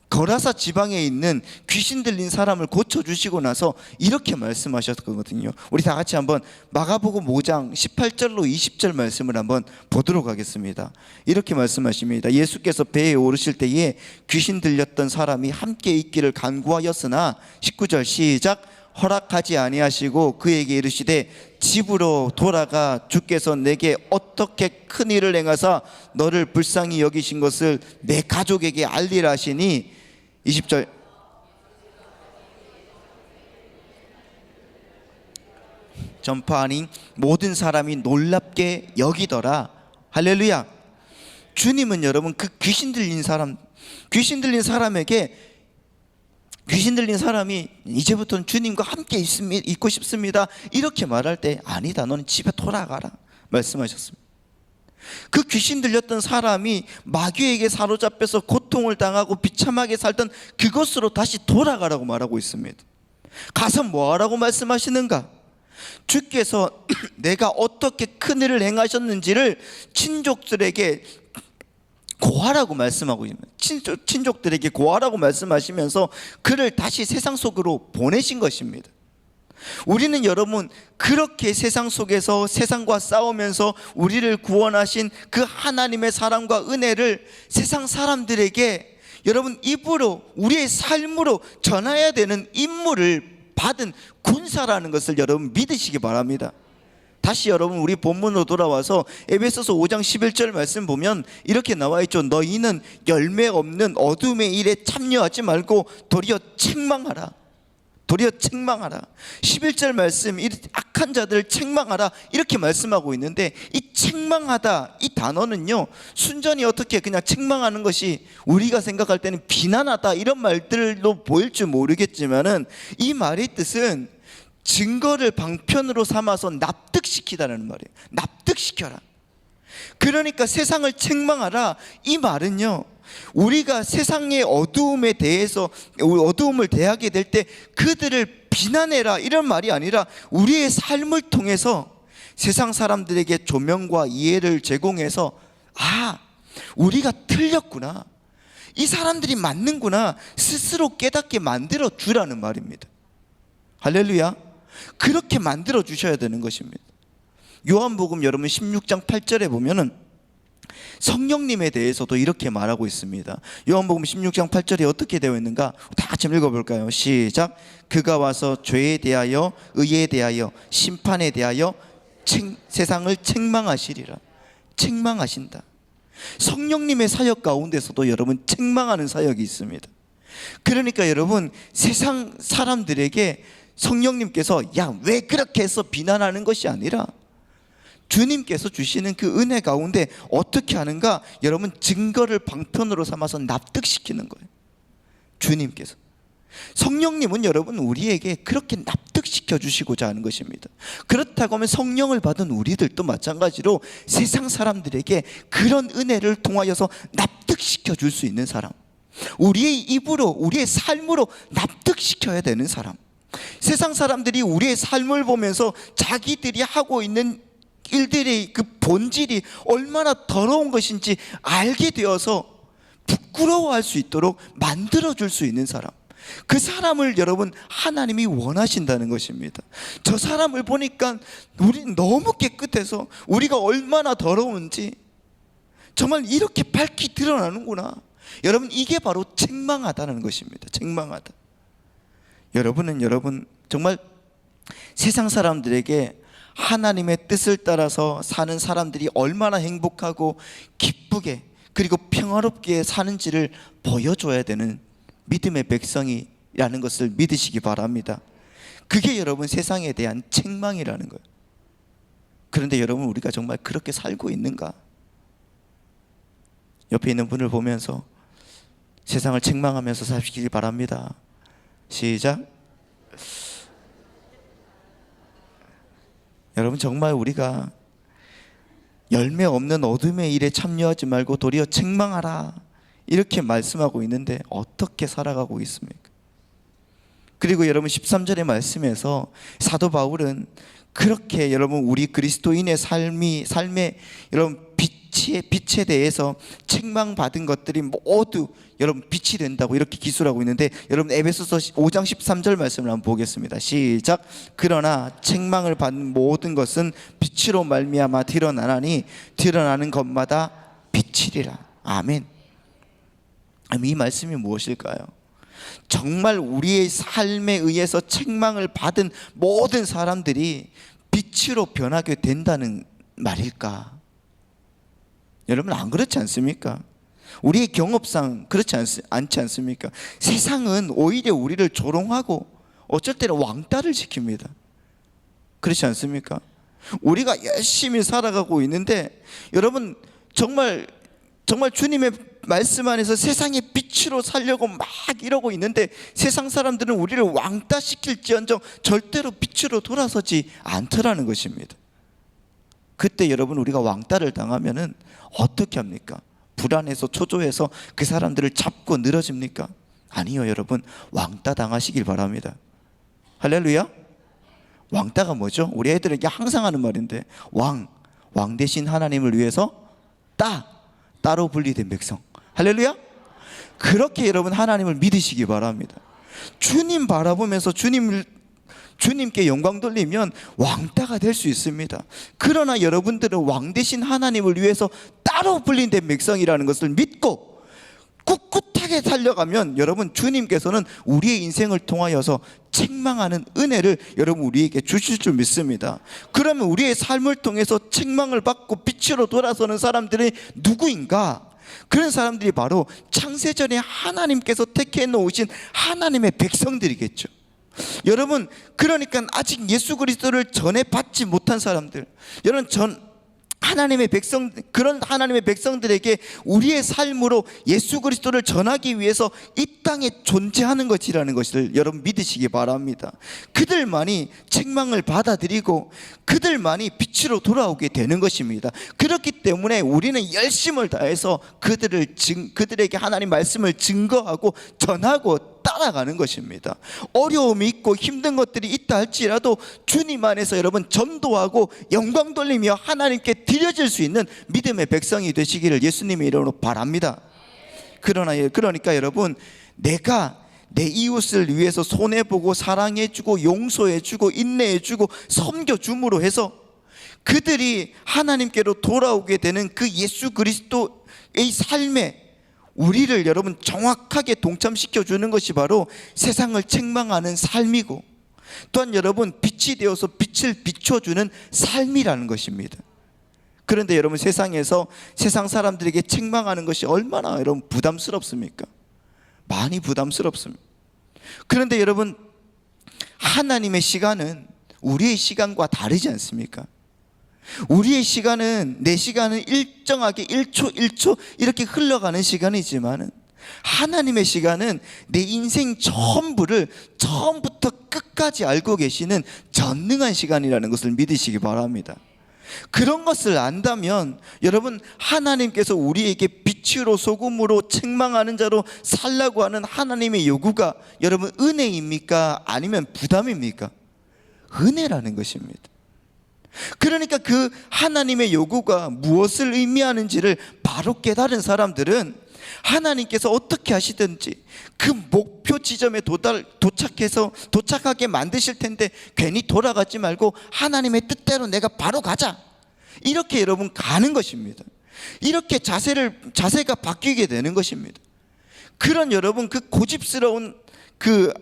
거라사 지방에 있는 귀신 들린 사람을 고쳐주시고 나서 이렇게 말씀하셨거든요. 우리 다 같이 한번 마가복음 5장 18절로 20절 말씀을 한번 보도록 하겠습니다. 이렇게 말씀하십니다. 예수께서 배에 오르실 때에 귀신 들렸던 사람이 함께 있기를 간구하였으나, 19절 시작, 허락하지 아니하시고 그에게 이르시되 집으로 돌아가 주께서 내게 어떻게 큰 일을 행하사 너를 불쌍히 여기신 것을 내 가족에게 알리라 하시니, 20절 전파하니 모든 사람이 놀랍게 여기더라. 할렐루야. 주님은 여러분 그 귀신 들린 사람이 이제부터는 주님과 함께 있고 싶습니다 이렇게 말할 때, 아니다, 너는 집에 돌아가라 말씀하셨습니다. 그 귀신 들렸던 사람이 마귀에게 사로잡혀서 고통을 당하고 비참하게 살던 그곳으로 다시 돌아가라고 말하고 있습니다. 가서 뭐하라고 말씀하시는가? 주께서 내가 어떻게 큰 일을 행하셨는지를 친족들에게 고하라고 말씀하고 있습니다. 친족들에게 고하라고 말씀하시면서 그를 다시 세상 속으로 보내신 것입니다. 우리는 여러분 그렇게 세상 속에서 세상과 싸우면서 우리를 구원하신 그 하나님의 사랑과 은혜를 세상 사람들에게 여러분 입으로, 우리의 삶으로 전해야 되는 임무를 받은 군사라는 것을 여러분 믿으시기 바랍니다. 다시 여러분 우리 본문으로 돌아와서 에베소서 5장 11절 말씀 보면 이렇게 나와 있죠. 너희는 열매 없는 어둠의 일에 참여하지 말고 도리어 책망하라. 11절 말씀, 이 악한 자들을 책망하라 이렇게 말씀하고 있는데, 이 책망하다 이 단어는요, 순전히 어떻게 그냥 책망하는 것이 우리가 생각할 때는 비난하다 이런 말들로 보일 줄 모르겠지만은, 이 말의 뜻은 증거를 방편으로 삼아서 납득시키다는 말이에요. 납득시켜라. 그러니까 세상을 책망하라 이 말은요, 우리가 세상의 어두움에 대해서 어두움을 대하게 될 때 그들을 비난해라 이런 말이 아니라, 우리의 삶을 통해서 세상 사람들에게 조명과 이해를 제공해서, 아, 우리가 틀렸구나, 이 사람들이 맞는구나 스스로 깨닫게 만들어 주라는 말입니다. 할렐루야. 그렇게 만들어 주셔야 되는 것입니다. 요한복음 여러분 16장 8절에 보면은 성령님에 대해서도 이렇게 말하고 있습니다. 요한복음 16장 8절에 어떻게 되어 있는가? 다 같이 읽어볼까요? 시작. 그가 와서 죄에 대하여, 의에 대하여, 심판에 대하여 세상을 책망하시리라. 책망하신다. 성령님의 사역 가운데서도 여러분 책망하는 사역이 있습니다. 그러니까 여러분 세상 사람들에게 성령님께서 야, 왜 그렇게 해서 비난하는 것이 아니라, 주님께서 주시는 그 은혜 가운데 어떻게 하는가? 여러분 증거를 방편으로 삼아서 납득시키는 거예요. 주님께서, 성령님은 여러분 우리에게 그렇게 납득시켜 주시고자 하는 것입니다. 그렇다고 하면 성령을 받은 우리들도 마찬가지로 세상 사람들에게 그런 은혜를 통하여서 납득시켜 줄 수 있는 사람, 우리의 입으로, 우리의 삶으로 납득시켜야 되는 사람, 세상 사람들이 우리의 삶을 보면서 자기들이 하고 있는 일들의 그 본질이 얼마나 더러운 것인지 알게 되어서 부끄러워할 수 있도록 만들어줄 수 있는 사람, 그 사람을 여러분 하나님이 원하신다는 것입니다. 저 사람을 보니까 우리 너무 깨끗해서 우리가 얼마나 더러운지 정말 이렇게 밝히 드러나는구나. 여러분 이게 바로 책망하다는 것입니다. 책망하다. 여러분은 여러분 정말 세상 사람들에게 하나님의 뜻을 따라서 사는 사람들이 얼마나 행복하고 기쁘게 그리고 평화롭게 사는지를 보여줘야 되는 믿음의 백성이라는 것을 믿으시기 바랍니다. 그게 여러분 세상에 대한 책망이라는 거예요. 그런데 여러분, 우리가 정말 그렇게 살고 있는가? 옆에 있는 분을 보면서 세상을 책망하면서 사시길 바랍니다. 시작. 여러분, 정말 우리가 열매 없는 어둠의 일에 참여하지 말고 도리어 책망하라, 이렇게 말씀하고 있는데 어떻게 살아가고 있습니까? 그리고 여러분, 13절의 말씀에서 사도 바울은 그렇게 여러분 우리 그리스도인의 삶에 여러분 빛에 대해서 책망받은 것들이 모두 여러분 빛이 된다고 이렇게 기술하고 있는데, 여러분 에베소서 5장 13절 말씀을 한번 보겠습니다. 시작. 그러나 책망을 받는 모든 것은 빛으로 말미암아 드러나나니 드러나는 것마다 빛이리라. 아멘. 이 말씀이 무엇일까요? 정말 우리의 삶에 의해서 책망을 받은 모든 사람들이 빛으로 변하게 된다는 말일까? 여러분, 안 그렇지 않습니까? 우리의 경험상 그렇지 않지 않습니까? 세상은 오히려 우리를 조롱하고 어쩔 때는 왕따를 시킵니다. 그렇지 않습니까? 우리가 열심히 살아가고 있는데 여러분, 정말 주님의 말씀 안에서 세상의 빛으로 살려고 막 이러고 있는데 세상 사람들은 우리를 왕따시킬지언정 절대로 빛으로 돌아서지 않더라는 것입니다. 그때 여러분, 우리가 왕따를 당하면은 어떻게 합니까? 불안해서 초조해서 그 사람들을 잡고 늘어집니까? 아니요, 여러분, 왕따 당하시길 바랍니다. 할렐루야. 왕따가 뭐죠? 우리 애들에게 항상 하는 말인데, 왕 대신 하나님을 위해서 따로 분리된 백성. 할렐루야. 그렇게 여러분 하나님을 믿으시기 바랍니다. 주님 바라보면서 주님께 영광 돌리면 왕따가 될 수 있습니다. 그러나 여러분들은 왕 대신 하나님을 위해서 따로 분리된 백성이라는 것을 믿고 꿋꿋하게 살려가면 여러분, 주님께서는 우리의 인생을 통하여서 책망하는 은혜를 여러분 우리에게 주실 줄 믿습니다. 그러면 우리의 삶을 통해서 책망을 받고 빛으로 돌아서는 사람들이 누구인가? 그런 사람들이 바로 창세전에 하나님께서 택해 놓으신 하나님의 백성들이겠죠. 여러분, 그러니까 아직 예수 그리스도를 전해 받지 못한 사람들, 여러분, 그런 하나님의 백성들에게 우리의 삶으로 예수 그리스도를 전하기 위해서 이 땅에 존재하는 것이라는 것을 여러분 믿으시기 바랍니다. 그들만이 책망을 받아들이고 그들만이 빛으로 돌아오게 되는 것입니다. 그렇기 때문에 우리는 열심을 다해서 그들에게 하나님 말씀을 증거하고 전하고 따라가는 것입니다. 어려움이 있고 힘든 것들이 있다 할지라도 주님 안에서 여러분 전도하고 영광 돌리며 하나님께 드려질 수 있는 믿음의 백성이 되시기를 예수님의 이름으로 바랍니다. 그러니까 여러분, 내가 내 이웃을 위해서 손해보고 사랑해주고 용서해주고 인내해주고 섬겨줌으로 해서 그들이 하나님께로 돌아오게 되는 그 예수 그리스도의 삶에 우리를 여러분 정확하게 동참시켜 주는 것이 바로 세상을 책망하는 삶이고, 또한 여러분 빛이 되어서 빛을 비춰주는 삶이라는 것입니다. 그런데 여러분, 세상에서 세상 사람들에게 책망하는 것이 얼마나 여러분 부담스럽습니까? 많이 부담스럽습니다. 그런데 여러분, 하나님의 시간은 우리의 시간과 다르지 않습니까? 우리의 시간은, 내 시간은 일정하게 1초 1초 이렇게 흘러가는 시간이지만은 하나님의 시간은 내 인생 전부를 처음부터 끝까지 알고 계시는 전능한 시간이라는 것을 믿으시기 바랍니다. 그런 것을 안다면 여러분, 하나님께서 우리에게 빛으로 소금으로 책망하는 자로 살라고 하는 하나님의 요구가 여러분 은혜입니까? 아니면 부담입니까? 은혜라는 것입니다. 그러니까 그 하나님의 요구가 무엇을 의미하는지를 바로 깨달은 사람들은 하나님께서 어떻게 하시든지 그 목표 지점에 도착하게 만드실 텐데 괜히 돌아가지 말고 하나님의 뜻대로 내가 바로 가자, 이렇게 여러분 가는 것입니다. 이렇게 자세가 바뀌게 되는 것입니다. 그런 여러분 그 고집스러운 그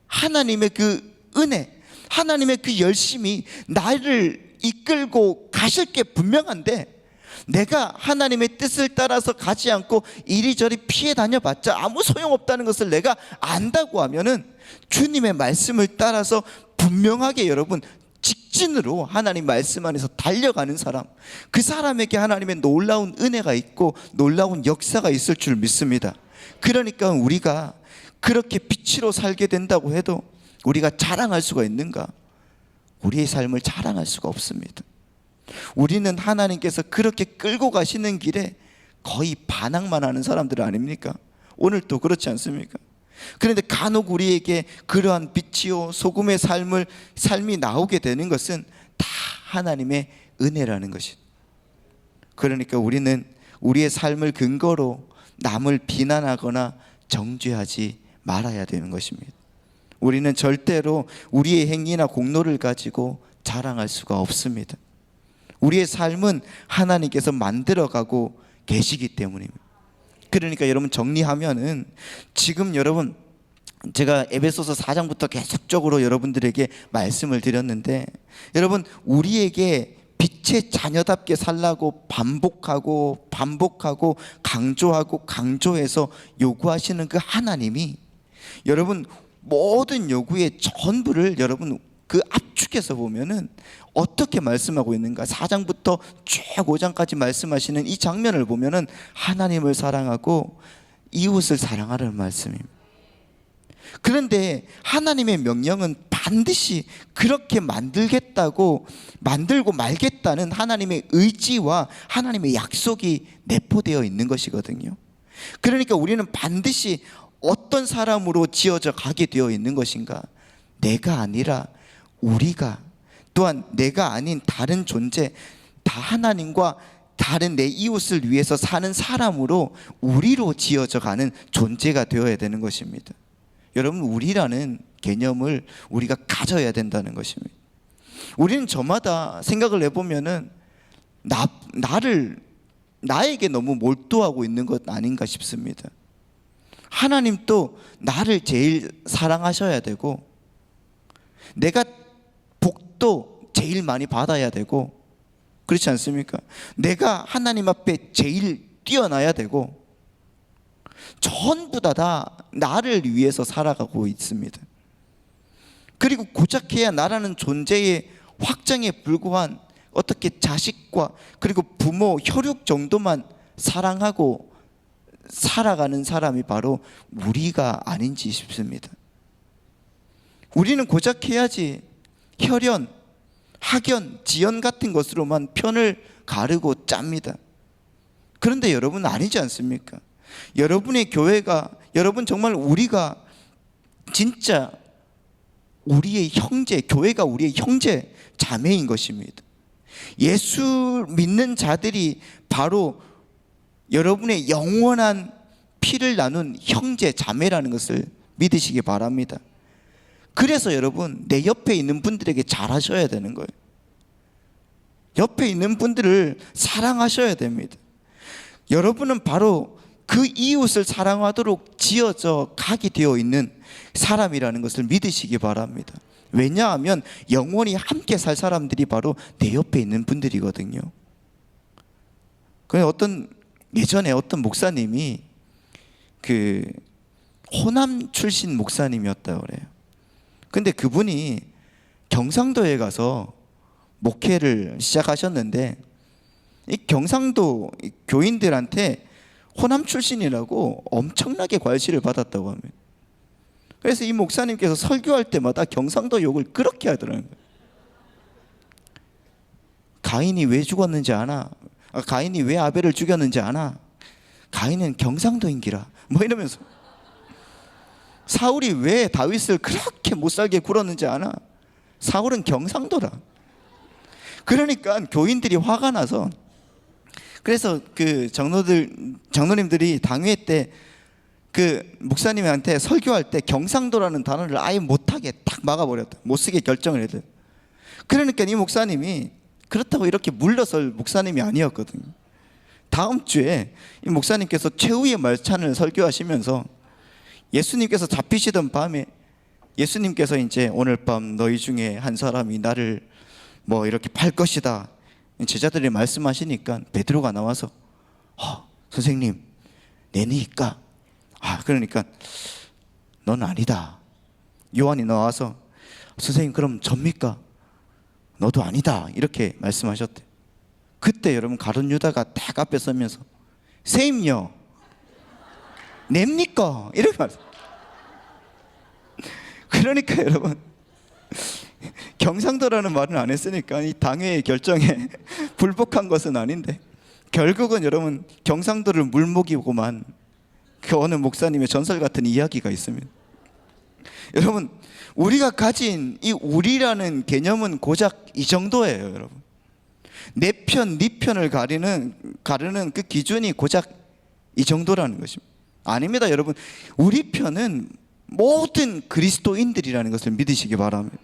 하나님의 그 은혜, 하나님의 그 열심이 나를 이끌고 가실 게 분명한데 내가 하나님의 뜻을 따라서 가지 않고 이리저리 피해 다녀봤자 아무 소용없다는 것을 내가 안다고 하면은 주님의 말씀을 따라서 분명하게 여러분 직진으로 하나님 말씀 안에서 달려가는 사람, 그 사람에게 하나님의 놀라운 은혜가 있고 놀라운 역사가 있을 줄 믿습니다. 그러니까 우리가 그렇게 빛으로 살게 된다고 해도 우리가 자랑할 수가 있는가? 우리의 삶을 자랑할 수가 없습니다. 우리는 하나님께서 그렇게 끌고 가시는 길에 거의 반항만 하는 사람들 아닙니까? 오늘도 그렇지 않습니까? 그런데 간혹 우리에게 그러한 빛이요 소금의 삶이 나오게 되는 것은 다 하나님의 은혜라는 것이. 그러니까 우리는 우리의 삶을 근거로 남을 비난하거나 정죄하지 말아야 되는 것입니다. 우리는 절대로 우리의 행위나 공로를 가지고 자랑할 수가 없습니다. 우리의 삶은 하나님께서 만들어가고 계시기 때문입니다. 그러니까 여러분 정리하면은 지금 여러분 제가 에베소서 4장부터 계속적으로 여러분들에게 말씀을 드렸는데 여러분 우리에게 빛의 자녀답게 살라고 반복하고 강조해서 요구하시는 그 하나님이 여러분 모든 요구의 전부를 여러분 그 압축해서 보면은 어떻게 말씀하고 있는가? 4장부터 쭉 5장까지 말씀하시는 이 장면을 보면은 하나님을 사랑하고 이웃을 사랑하라는 말씀입니다. 그런데 하나님의 명령은 반드시 그렇게 만들고 말겠다는 하나님의 의지와 하나님의 약속이 내포되어 있는 것이거든요. 그러니까 우리는 반드시 어떤 사람으로 지어져 가게 되어 있는 것인가? 내가 아니라 우리가, 또한 내가 아닌 다른 존재, 다 하나님과 다른 내 이웃을 위해서 사는 사람으로 우리로 지어져 가는 존재가 되어야 되는 것입니다. 여러분 우리라는 개념을 우리가 가져야 된다는 것입니다. 우리는 저마다 생각을 해보면은 나에게 너무 몰두하고 있는 것 아닌가 싶습니다. 하나님도 나를 제일 사랑하셔야 되고 내가 복도 제일 많이 받아야 되고 그렇지 않습니까? 내가 하나님 앞에 제일 뛰어나야 되고 전부 다 나를 위해서 살아가고 있습니다. 그리고 고작해야 나라는 존재의 확장에 불과한 어떻게 자식과 그리고 부모, 혈육 정도만 사랑하고 살아가는 사람이 바로 우리가 아닌지 싶습니다. 우리는 고작해야지 혈연, 학연, 지연 같은 것으로만 편을 가르고 짭니다. 그런데 여러분 아니지 않습니까? 여러분의 교회가, 여러분 정말 우리가 진짜 우리의 형제, 교회가 우리의 형제 자매인 것입니다. 예수 믿는 자들이 바로 여러분의 영원한 피를 나눈 형제 자매라는 것을 믿으시기 바랍니다. 그래서 여러분 내 옆에 있는 분들에게 잘하셔야 되는 거예요. 옆에 있는 분들을 사랑하셔야 됩니다. 여러분은 바로 그 이웃을 사랑하도록 지어져 가게 되어 있는 사람이라는 것을 믿으시기 바랍니다. 왜냐하면 영원히 함께 살 사람들이 바로 내 옆에 있는 분들이거든요. 예전에 어떤 목사님이 그 호남 출신 목사님이었다고 그래요. 근데 그분이 경상도에 가서 목회를 시작하셨는데 이 경상도 교인들한테 호남 출신이라고 엄청나게 괄시를 받았다고 합니다. 그래서 이 목사님께서 설교할 때마다 경상도 욕을 그렇게 하더라고요. 가인이 왜 죽었는지 아나? 가인이 왜 아벨을 죽였는지 아나? 가인은 경상도인기라 뭐 이러면서 사울이 왜 다윗을 그렇게 못살게 굴었는지 아나? 사울은 경상도라. 그러니까 교인들이 화가 나서 그래서 그 장로님들이 당회 때 그 목사님한테 설교할 때 경상도라는 단어를 아예 못하게 딱 막아버렸다. 못쓰게 결정을 했대. 그러니까 이 목사님이 그렇다고 이렇게 물러설 목사님이 아니었거든요. 다음 주에 이 목사님께서 최후의 말찬을 설교하시면서 예수님께서 잡히시던 밤에 예수님께서 이제 오늘 밤 너희 중에 한 사람이 나를 뭐 이렇게 팔 것이다. 제자들이 말씀하시니까 베드로가 나와서 선생님 내니까 그러니까 넌 아니다. 요한이 나와서 선생님 그럼 접니까? 너도 아니다. 이렇게 말씀하셨대. 그때 여러분 가룟 유다가 딱 앞에 서면서 선생님요 냅니까? 이렇게 말씀. 그러니까 여러분 경상도라는 말은 안 했으니까 이 당회의 결정에 불복한 것은 아닌데 결국은 여러분 경상도를 물먹이고만 그 어느 목사님의 전설 같은 이야기가 있습니다. 여러분 우리가 가진 이 우리라는 개념은 고작 이 정도예요. 여러분 내 편, 네 편을 가르는 그 기준이 고작 이 정도라는 것입니다. 아닙니다. 여러분 우리 편은 모든 그리스도인들이라는 것을 믿으시기 바랍니다.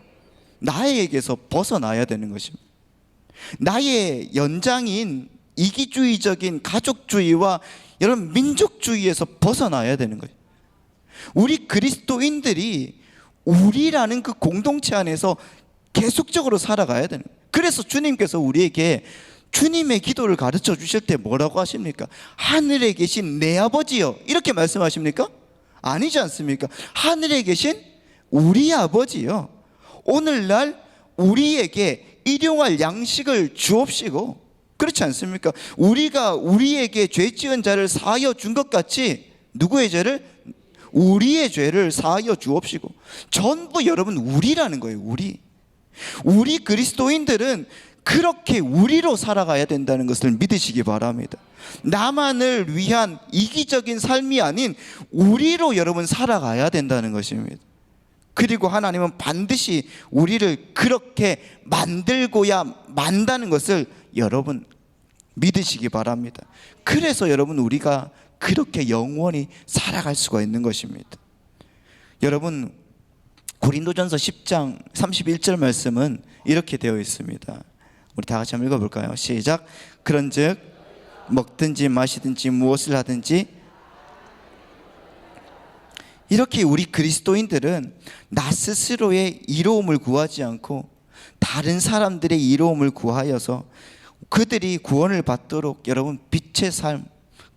나에게서 벗어나야 되는 것입니다. 나의 연장인 이기주의적인 가족주의와 여러분 민족주의에서 벗어나야 되는 거예요. 우리 그리스도인들이 우리라는 그 공동체 안에서 계속적으로 살아가야 되는 거예요. 그래서 주님께서 우리에게 주님의 기도를 가르쳐 주실 때 뭐라고 하십니까? 하늘에 계신 내 아버지여 이렇게 말씀하십니까? 아니지 않습니까? 하늘에 계신 우리 아버지여 오늘날 우리에게 일용할 양식을 주옵시고 그렇지 않습니까? 우리가 우리에게 죄 지은 자를 사하여 준 것 같이 누구의 죄를? 우리의 죄를 사하여 주옵시고 전부 여러분 우리라는 거예요. 우리 그리스도인들은 그렇게 우리로 살아가야 된다는 것을 믿으시기 바랍니다. 나만을 위한 이기적인 삶이 아닌 우리로 여러분 살아가야 된다는 것입니다. 그리고 하나님은 반드시 우리를 그렇게 만들고야 만다는 것을 여러분 믿으시기 바랍니다. 그래서 여러분 우리가 그렇게 영원히 살아갈 수가 있는 것입니다. 여러분 고린도전서 10장 31절 말씀은 이렇게 되어 있습니다. 우리 다 같이 한번 읽어볼까요? 시작. 그런즉 먹든지 마시든지 무엇을 하든지 이렇게 우리 그리스도인들은 나 스스로의 이로움을 구하지 않고 다른 사람들의 이로움을 구하여서 그들이 구원을 받도록 여러분 빛의 삶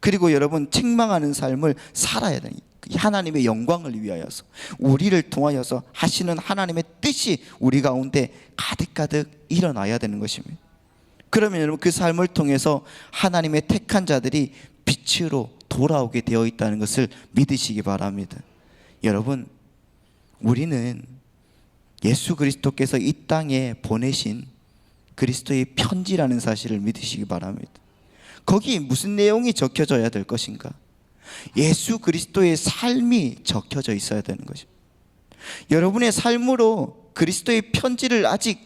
그리고 여러분 책망하는 삶을 살아야 되니 하나님의 영광을 위하여서 우리를 통하여서 하시는 하나님의 뜻이 우리 가운데 가득가득 일어나야 되는 것입니다. 그러면 여러분 그 삶을 통해서 하나님의 택한 자들이 빛으로 돌아오게 되어 있다는 것을 믿으시기 바랍니다. 여러분 우리는 예수 그리스도께서 이 땅에 보내신 그리스도의 편지라는 사실을 믿으시기 바랍니다. 거기 무슨 내용이 적혀져야 될 것인가? 예수 그리스도의 삶이 적혀져 있어야 되는 것입니다. 여러분의 삶으로 그리스도의 편지를 아직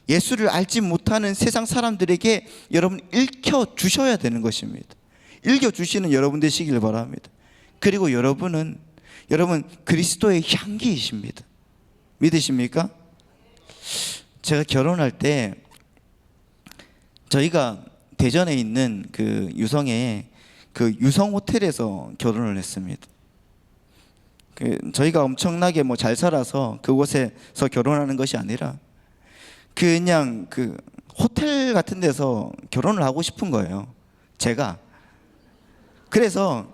예수를 알지 못하는 세상 사람들에게 여러분 읽혀 주셔야 되는 것입니다. 읽혀 주시는 여러분 되시길 바랍니다. 그리고 여러분은 여러분 그리스도의 향기이십니다. 믿으십니까? 제가 결혼할 때 저희가 대전에 있는 그 유성에 그 유성 호텔에서 결혼을 했습니다. 저희가 엄청나게 뭐 잘 살아서 그곳에서 결혼하는 것이 아니라 그냥 그 호텔 같은 데서 결혼을 하고 싶은 거예요. 제가. 그래서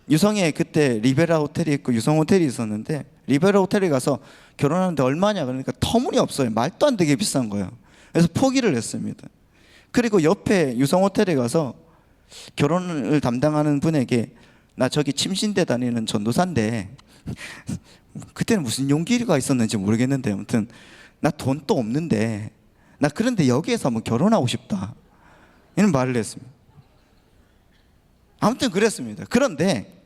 유성에 그때 리베라 호텔이 있고 유성 호텔이 있었는데 리베라 호텔에 가서 결혼하는데 얼마냐 그러니까 터무니없어요. 말도 안 되게 비싼 거예요. 그래서 포기를 했습니다. 그리고 옆에 유성 호텔에 가서 결혼을 담당하는 분에게 나 저기 침신대 다니는 전도사인데 그때는 무슨 용기가 있었는지 모르겠는데 아무튼 나 돈 또 없는데 나 그런데 여기에서 한번 결혼하고 싶다 이런 말을 했습니다. 아무튼 그랬습니다. 그런데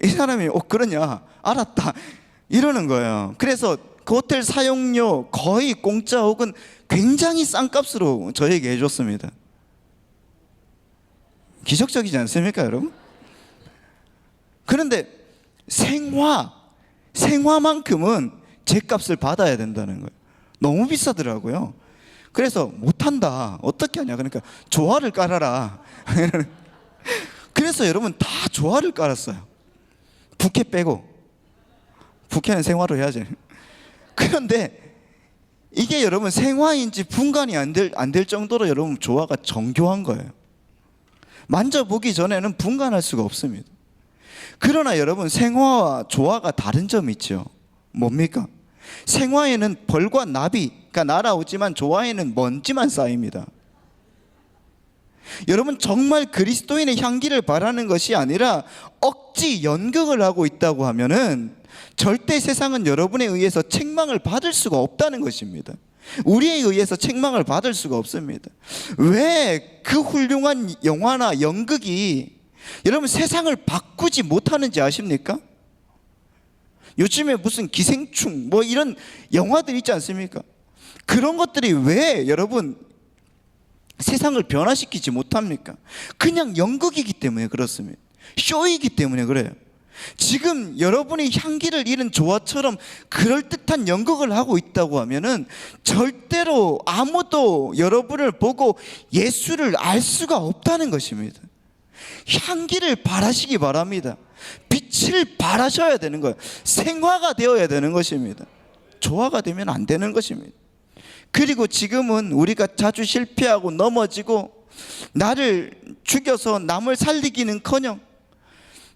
이 사람이 그러냐 알았다 이러는 거예요. 그래서 그 호텔 사용료 거의 공짜 혹은 굉장히 싼 값으로 저에게 해줬습니다. 기적적이지 않습니까 여러분? 그런데 생화만큼은 제 값을 받아야 된다는 거예요. 너무 비싸더라고요. 그래서 못한다. 어떻게 하냐 그러니까 조화를 깔아라. 그래서 여러분 다 조화를 깔았어요. 부케 빼고. 부케는 생화로 해야지. 그런데 이게 여러분 생화인지 분간이 안 될 정도로 여러분 조화가 정교한 거예요. 만져보기 전에는 분간할 수가 없습니다. 그러나 여러분 생화와 조화가 다른 점이 있죠. 뭡니까? 생화에는 벌과 나비, 그러니까 날아오지만 조화에는 먼지만 쌓입니다. 여러분 정말 그리스도인의 향기를 바라는 것이 아니라 억지 연극을 하고 있다고 하면은 절대 세상은 여러분에 의해서 책망을 받을 수가 없다는 것입니다. 우리에 의해서 책망을 받을 수가 없습니다. 왜 그 훌륭한 영화나 연극이 여러분 세상을 바꾸지 못하는지 아십니까? 요즘에 무슨 기생충 뭐 이런 영화들 있지 않습니까? 그런 것들이 왜 여러분 세상을 변화시키지 못합니까? 그냥 연극이기 때문에 그렇습니다. 쇼이기 때문에 그래요. 지금 여러분이 향기를 잃은 조화처럼 그럴듯한 연극을 하고 있다고 하면은 절대로 아무도 여러분을 보고 예수를 알 수가 없다는 것입니다. 향기를 바라시기 바랍니다. 빛을 바라셔야 되는 거예요. 생화가 되어야 되는 것입니다. 조화가 되면 안 되는 것입니다. 그리고 지금은 우리가 자주 실패하고 넘어지고 나를 죽여서 남을 살리기는커녕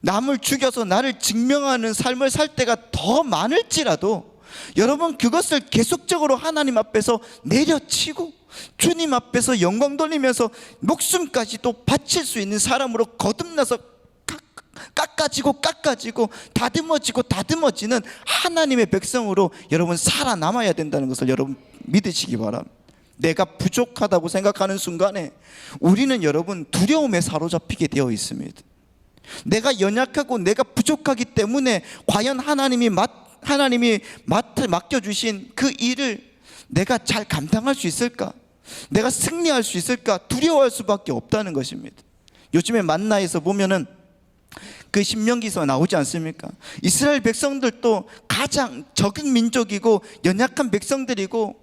남을 죽여서 나를 증명하는 삶을 살 때가 더 많을지라도 여러분 그것을 계속적으로 하나님 앞에서 내려치고 주님 앞에서 영광 돌리면서 목숨까지 또 바칠 수 있는 사람으로 거듭나서 깎아지고 다듬어지는 하나님의 백성으로 여러분 살아남아야 된다는 것을 여러분 믿으시기 바랍니다. 내가 부족하다고 생각하는 순간에 우리는 여러분 두려움에 사로잡히게 되어 있습니다. 내가 연약하고 내가 부족하기 때문에 과연 하나님이 맡겨주신 그 일을 내가 잘 감당할 수 있을까? 내가 승리할 수 있을까? 두려워할 수밖에 없다는 것입니다. 요즘에 만나에서 보면은 그 신명기서 나오지 않습니까? 이스라엘 백성들도 가장 적은 민족이고 연약한 백성들이고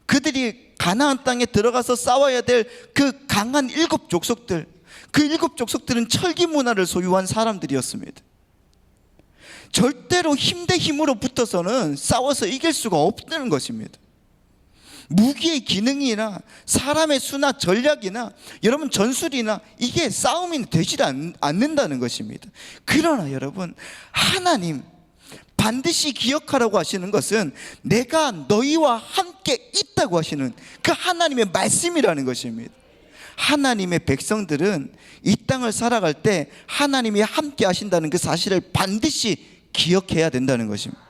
그들이 가나안 땅에 들어가서 싸워야 될 그 강한 7족속들, 그 7족속들은 철기 문화를 소유한 사람들이었습니다. 절대로 힘 대 힘으로 붙어서는 싸워서 이길 수가 없다는 것입니다. 무기의 기능이나 사람의 수나 전략이나 여러분 전술이나 이게 싸움이 되지 않는다는 것입니다. 그러나 여러분 하나님 반드시 기억하라고 하시는 것은 내가 너희와 함께 있다고 하시는 그 하나님의 말씀이라는 것입니다. 하나님의 백성들은 이 땅을 살아갈 때 하나님이 함께 하신다는 그 사실을 반드시 기억해야 된다는 것입니다.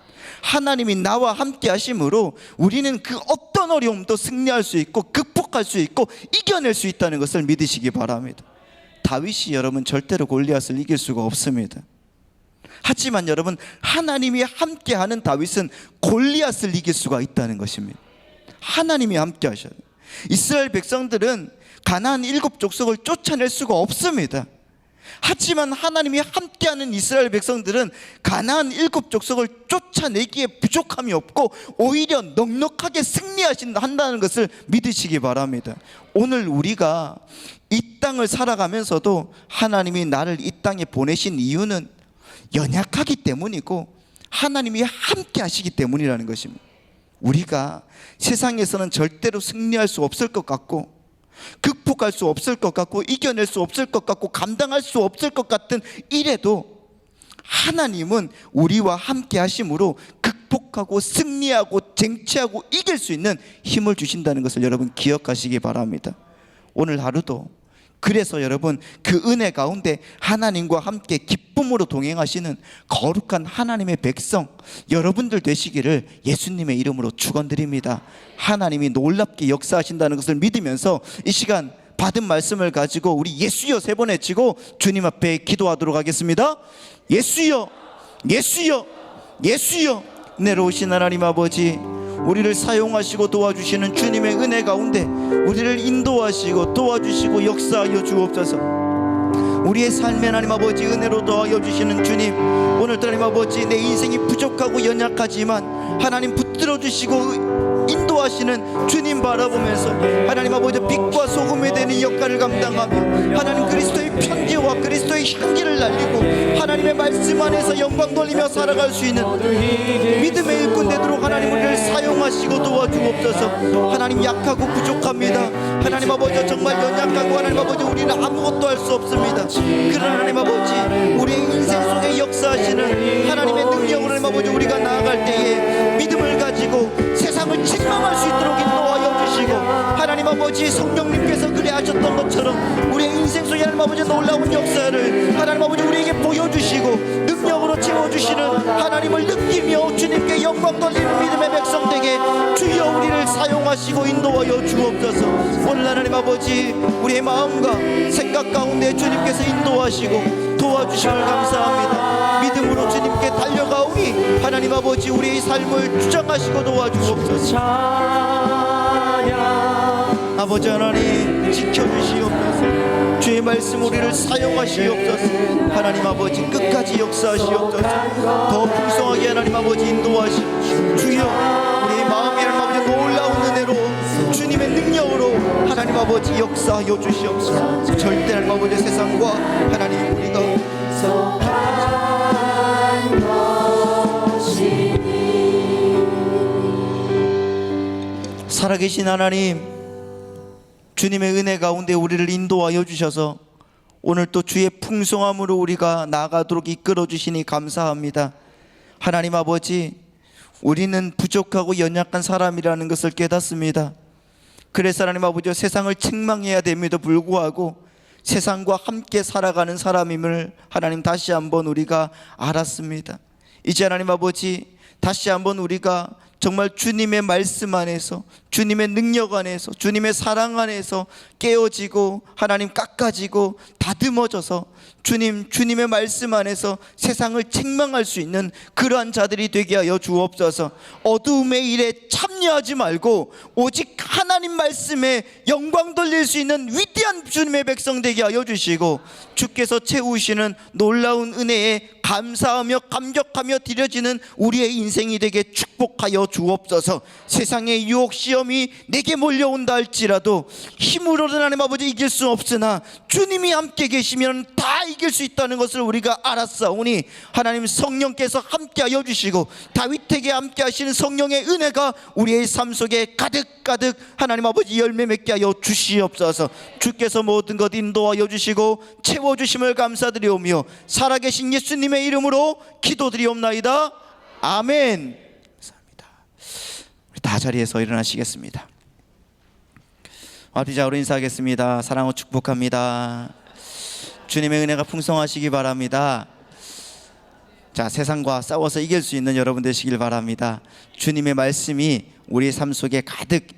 하나님이 나와 함께 하심으로 우리는 그 어떤 어려움도 승리할 수 있고 극복할 수 있고 이겨낼 수 있다는 것을 믿으시기 바랍니다. 다윗이 여러분 절대로 골리앗을 이길 수가 없습니다. 하지만 여러분 하나님이 함께하는 다윗은 골리앗을 이길 수가 있다는 것입니다. 하나님이 함께 하셔야 돼요. 이스라엘 백성들은 가나안 7족속을 쫓아낼 수가 없습니다. 하지만 하나님이 함께하는 이스라엘 백성들은 가나안 7족속을 쫓아내기에 부족함이 없고 오히려 넉넉하게 승리한다는 것을 믿으시기 바랍니다. 오늘 우리가 이 땅을 살아가면서도 하나님이 나를 이 땅에 보내신 이유는 연약하기 때문이고 하나님이 함께 하시기 때문이라는 것입니다. 우리가 세상에서는 절대로 승리할 수 없을 것 같고 극복할 수 없을 것 같고 이겨낼 수 없을 것 같고 감당할 수 없을 것 같은 일에도 하나님은 우리와 함께 하심으로 극복하고 승리하고 쟁취하고 이길 수 있는 힘을 주신다는 것을 여러분 기억하시기 바랍니다. 오늘 하루도 그래서 여러분 그 은혜 가운데 하나님과 함께 기쁨으로 동행하시는 거룩한 하나님의 백성 여러분들 되시기를 예수님의 이름으로 축원드립니다. 하나님이 놀랍게 역사하신다는 것을 믿으면서 이 시간 받은 말씀을 가지고 우리 예수여 3번 외치고 주님 앞에 기도하도록 하겠습니다. 예수여, 예수여, 예수여. 내려오신 하나님 아버지, 우리를 사용하시고 도와주시는 주님의 은혜 가운데 우리를 인도하시고 도와주시고 역사하여 주옵소서. 우리의 삶에 하나님 아버지 은혜로 도와여 주시는 주님, 오늘도 하나님 아버지 내 인생이 부족하고 연약하지만 하나님 붙들어 주시고 인도하시는 주님 바라보면서 하나님 아버지 빛과 소금이 되는 역할을 감당하며 하나님 그리스도의 편지와 그리스도의 향기를 날리고 하나님의 말씀 안에서 영광 돌리며 살아갈 수 있는 믿음의 일꾼 되도록 하나님 우리를 사용하시고 도와주옵소서. 주옵소서. 하나님 약하고 부족합니다. 하나님 아버지 정말 연약하고 하나님 아버지 우리는 아무것도 할 수 없습니다. 그러나 하나님 아버지 우리의 인생 속에 역사하시는 하나님의 능력으로 하나님 아버지 우리가 나아갈 때에 믿음을 가지고 세상을 책망할 수 있도록 인도하여 주시고, 하나님 아버지 성령님께서 그래 하셨던 것처럼 우리의 인생 속에 하나님 아버지 놀라운 역사를 하나님 아버지 우리에게 보여주시고 능력으로 채워주시는 하나님을 느끼며 주님께 영광 돌리는 믿음의 백성 되게 주여 우리를 사용하시고 인도하여 주옵소서. 오늘 하나님 아버지 우리의 마음과 생각 가운데 주님께서 인도하시고 도와주심을 감사합니다. 믿음으로 주님께 달려가오니 하나님 아버지 우리의 삶을 주장하시고 도와주옵소서. 아버지 하나님 지켜주시옵소서. 주의 말씀 우리를 사용하시옵소서. 하나님 아버지 끝까지 역사하시옵소서. 더 풍성하게 하나님 아버지 인도하시옵소서. 주여 우리의 마음이 하나님 아버지 놀라운 은혜로 주님의 능력으로 하나님 아버지 역사하여 주시옵소서. 절대 하나님 아버지 세상과 하나님 우리가 살아계신 하나님, 주님의 은혜 가운데 우리를 인도하여 주셔서 오늘 또 주의 풍성함으로 우리가 나아가도록 이끌어 주시니 감사합니다. 하나님 아버지 우리는 부족하고 연약한 사람이라는 것을 깨닫습니다. 그래서 하나님 아버지 세상을 책망해야 됨에도 불구하고 세상과 함께 살아가는 사람임을 하나님 다시 한번 우리가 알았습니다. 이제 하나님 아버지 다시 한번 우리가 정말 주님의 말씀 안에서 주님의 능력 안에서 주님의 사랑 안에서 깨어지고 하나님 깎아지고 다듬어져서 주님의 말씀 안에서 세상을 책망할 수 있는 그러한 자들이 되게 하여 주옵소서. 어두움의 일에 참여하지 말고 오직 하나님 말씀에 영광 돌릴 수 있는 위대한 주님의 백성 되게 하여 주시고, 주께서 채우시는 놀라운 은혜에 감사하며 감격하며 드려지는 우리의 인생이 되게 축복하여 주옵소서. 세상의 유혹 시험이 내게 몰려온다 할지라도 힘으로는 하나님 아버지 이길 수 없으나 주님이 함께 계시면 다 이길 수 있다는 것을 우리가 알았사오니 하나님 성령께서 함께하여 주시고 다윗에게 함께하시는 성령의 은혜가 우리의 삶 속에 가득가득 하나님 아버지 열매 맺게 하여 주시옵소서. 주께서 모든 것 인도하여 주시고 채워주심을 감사드리오며 살아계신 예수님의 이름으로 기도드리옵나이다. 아멘. 감사합니다. 우리 다 자리에서 일어나시겠습니다. 앞뒤자로 인사하겠습니다. 사랑으로 축복합니다. 주님의 은혜가 풍성하시기 바랍니다. 자, 세상과 싸워서 이길 수 있는 여러분 되시길 바랍니다. 주님의 말씀이 우리의 삶 속에 가득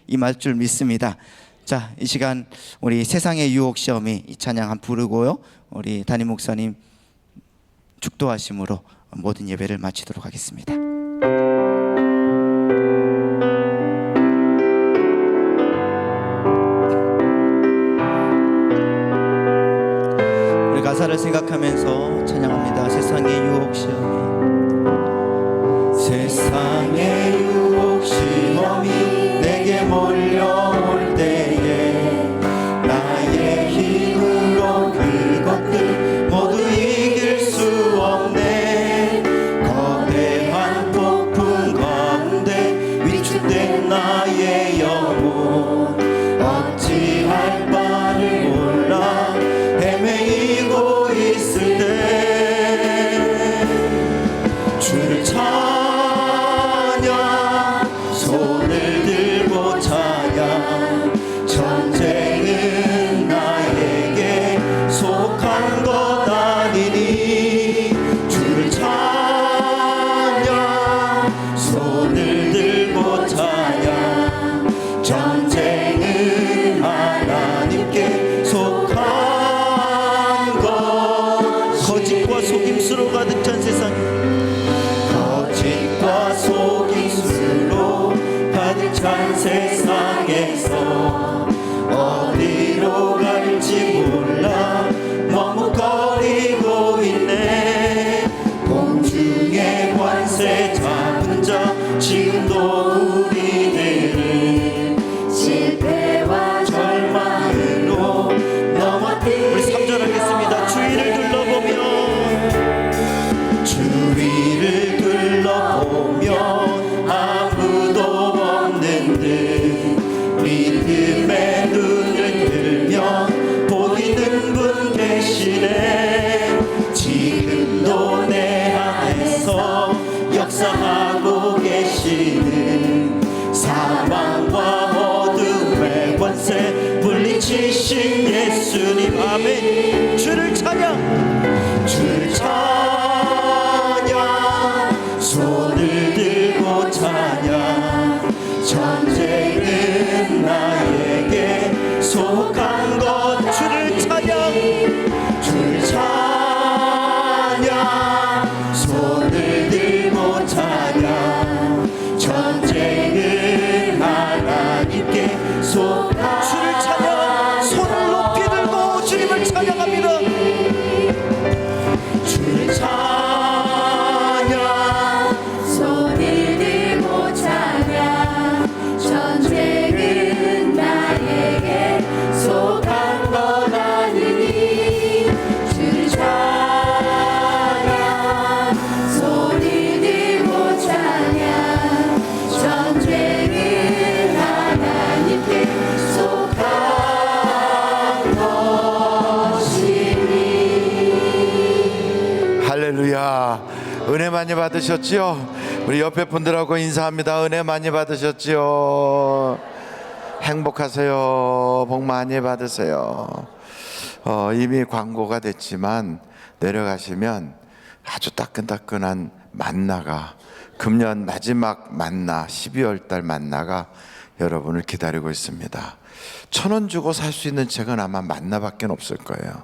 임할 줄 믿습니다. 자, 이 시간 우리 세상의 유혹 시험이 이 찬양 한 부르고요, 우리 담임 목사님 축도하심으로 모든 예배를 마치도록 하겠습니다. 우리 가사를 생각하면서 찬양합니다. 세상의 유혹 시험이, 세상의 유혹 시험이 내게 몰려올 때에 나의 힘으로 그것들 모두 이길 수 없네. 거대한 폭풍 가운데 위축된 나의 영혼 어찌할 바를 몰라 헤매이고 있을 때 주를 찬양, 손을 들고 찬양. 전쟁은 나에게 속한 것 아니니 주를 찬양, 손을 들고 찬양. 전쟁은 하나님께 속한 것. 거짓과 속임수로 가득 찬 세상, 거짓과 속임수로 가득 찬 세상에서 어디로 갈지 몰라 머뭇거리고 있네. 공중의 관세 잡은 자 지금도 우리들은 실패와 절망으로 넘어뜨리고. 우리 3절 하겠습니다. 주위를 둘러보면 아무도 속한 것 주를 찬양 주를 찬양 손을 들고 찬양 전쟁은 하나님께 속한 주를 찬양 손을 높이 들고 주님을 찬양합니다 주를 찬양 손을 들고 찬양 전쟁은 나에게 속한 것 아니니 주를 찬양 손을 들고 찬양 전쟁은 하나님께 속한 것이니. 할렐루야. 은혜 많이 받으셨지요? 우리 옆에 분들하고 인사합니다. 은혜 많이 받으셨지요? 행복하세요. 복 많이 받으세요. 이미 광고가 됐지만 내려가시면 아주 따끈따끈한 만나가, 금년 마지막 만나, 12월 달 만나가 여러분을 기다리고 있습니다. 1,000원 주고 살 수 있는 책은 아마 만나밖에 없을 거예요.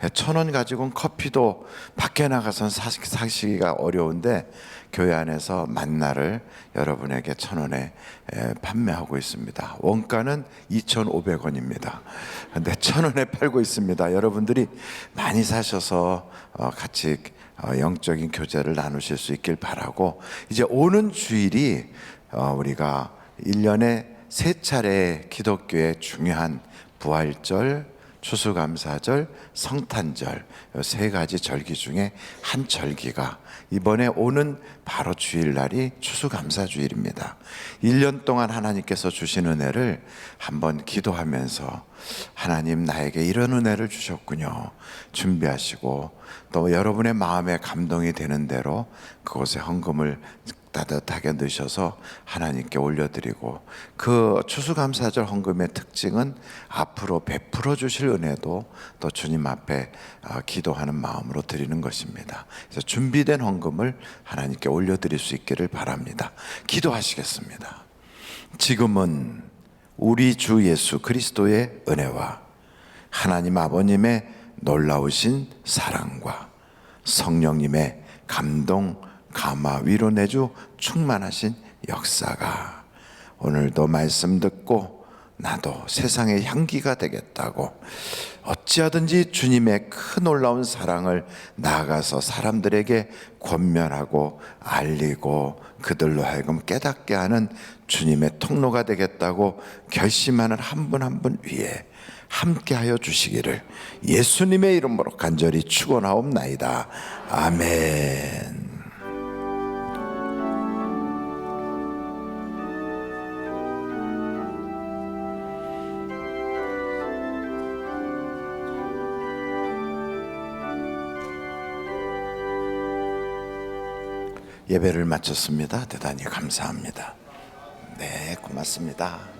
1,000원 가지고는 커피도 밖에 나가서는 사시기가 어려운데 교회 안에서 만나를 여러분에게 1,000원에 판매하고 있습니다. 원가는 2,500원입니다. 근데 1,000원에 팔고 있습니다. 여러분들이 많이 사셔서 같이 영적인 교제를 나누실 수 있길 바라고, 이제 오는 주일이 우리가 1년에 3차례 기독교의 중요한 부활절, 추수감사절, 성탄절, 이 3가지 절기 중에 한 절기가 이번에 오는 바로 주일날이 추수감사주일입니다. 1년 동안 하나님께서 주신 은혜를 한번 기도하면서 하나님 나에게 이런 은혜를 주셨군요 준비하시고, 또 여러분의 마음에 감동이 되는 대로 그곳에 헌금을 따뜻하게 넣으셔서 하나님께 올려드리고, 그 추수감사절 헌금의 특징은 앞으로 베풀어 주실 은혜도 또 주님 앞에 기도하는 마음으로 드리는 것입니다. 그래서 준비된 헌금을 하나님께 올려드릴 수 있기를 바랍니다. 기도하시겠습니다. 지금은 우리 주 예수 그리스도의 은혜와 하나님 아버님의 놀라우신 사랑과 성령님의 감동, 감화, 위로 내주 충만하신 역사가 오늘도 말씀 듣고 나도 세상의 향기가 되겠다고 어찌하든지 주님의 큰 놀라운 사랑을 나아가서 사람들에게 권면하고 알리고 그들로 하여금 깨닫게 하는 주님의 통로가 되겠다고 결심하는 한 분 한 분 위에 함께하여 주시기를 예수님의 이름으로 간절히 축원하옵나이다. 아멘. 예배를 마쳤습니다. 대단히 감사합니다. 네, 고맙습니다.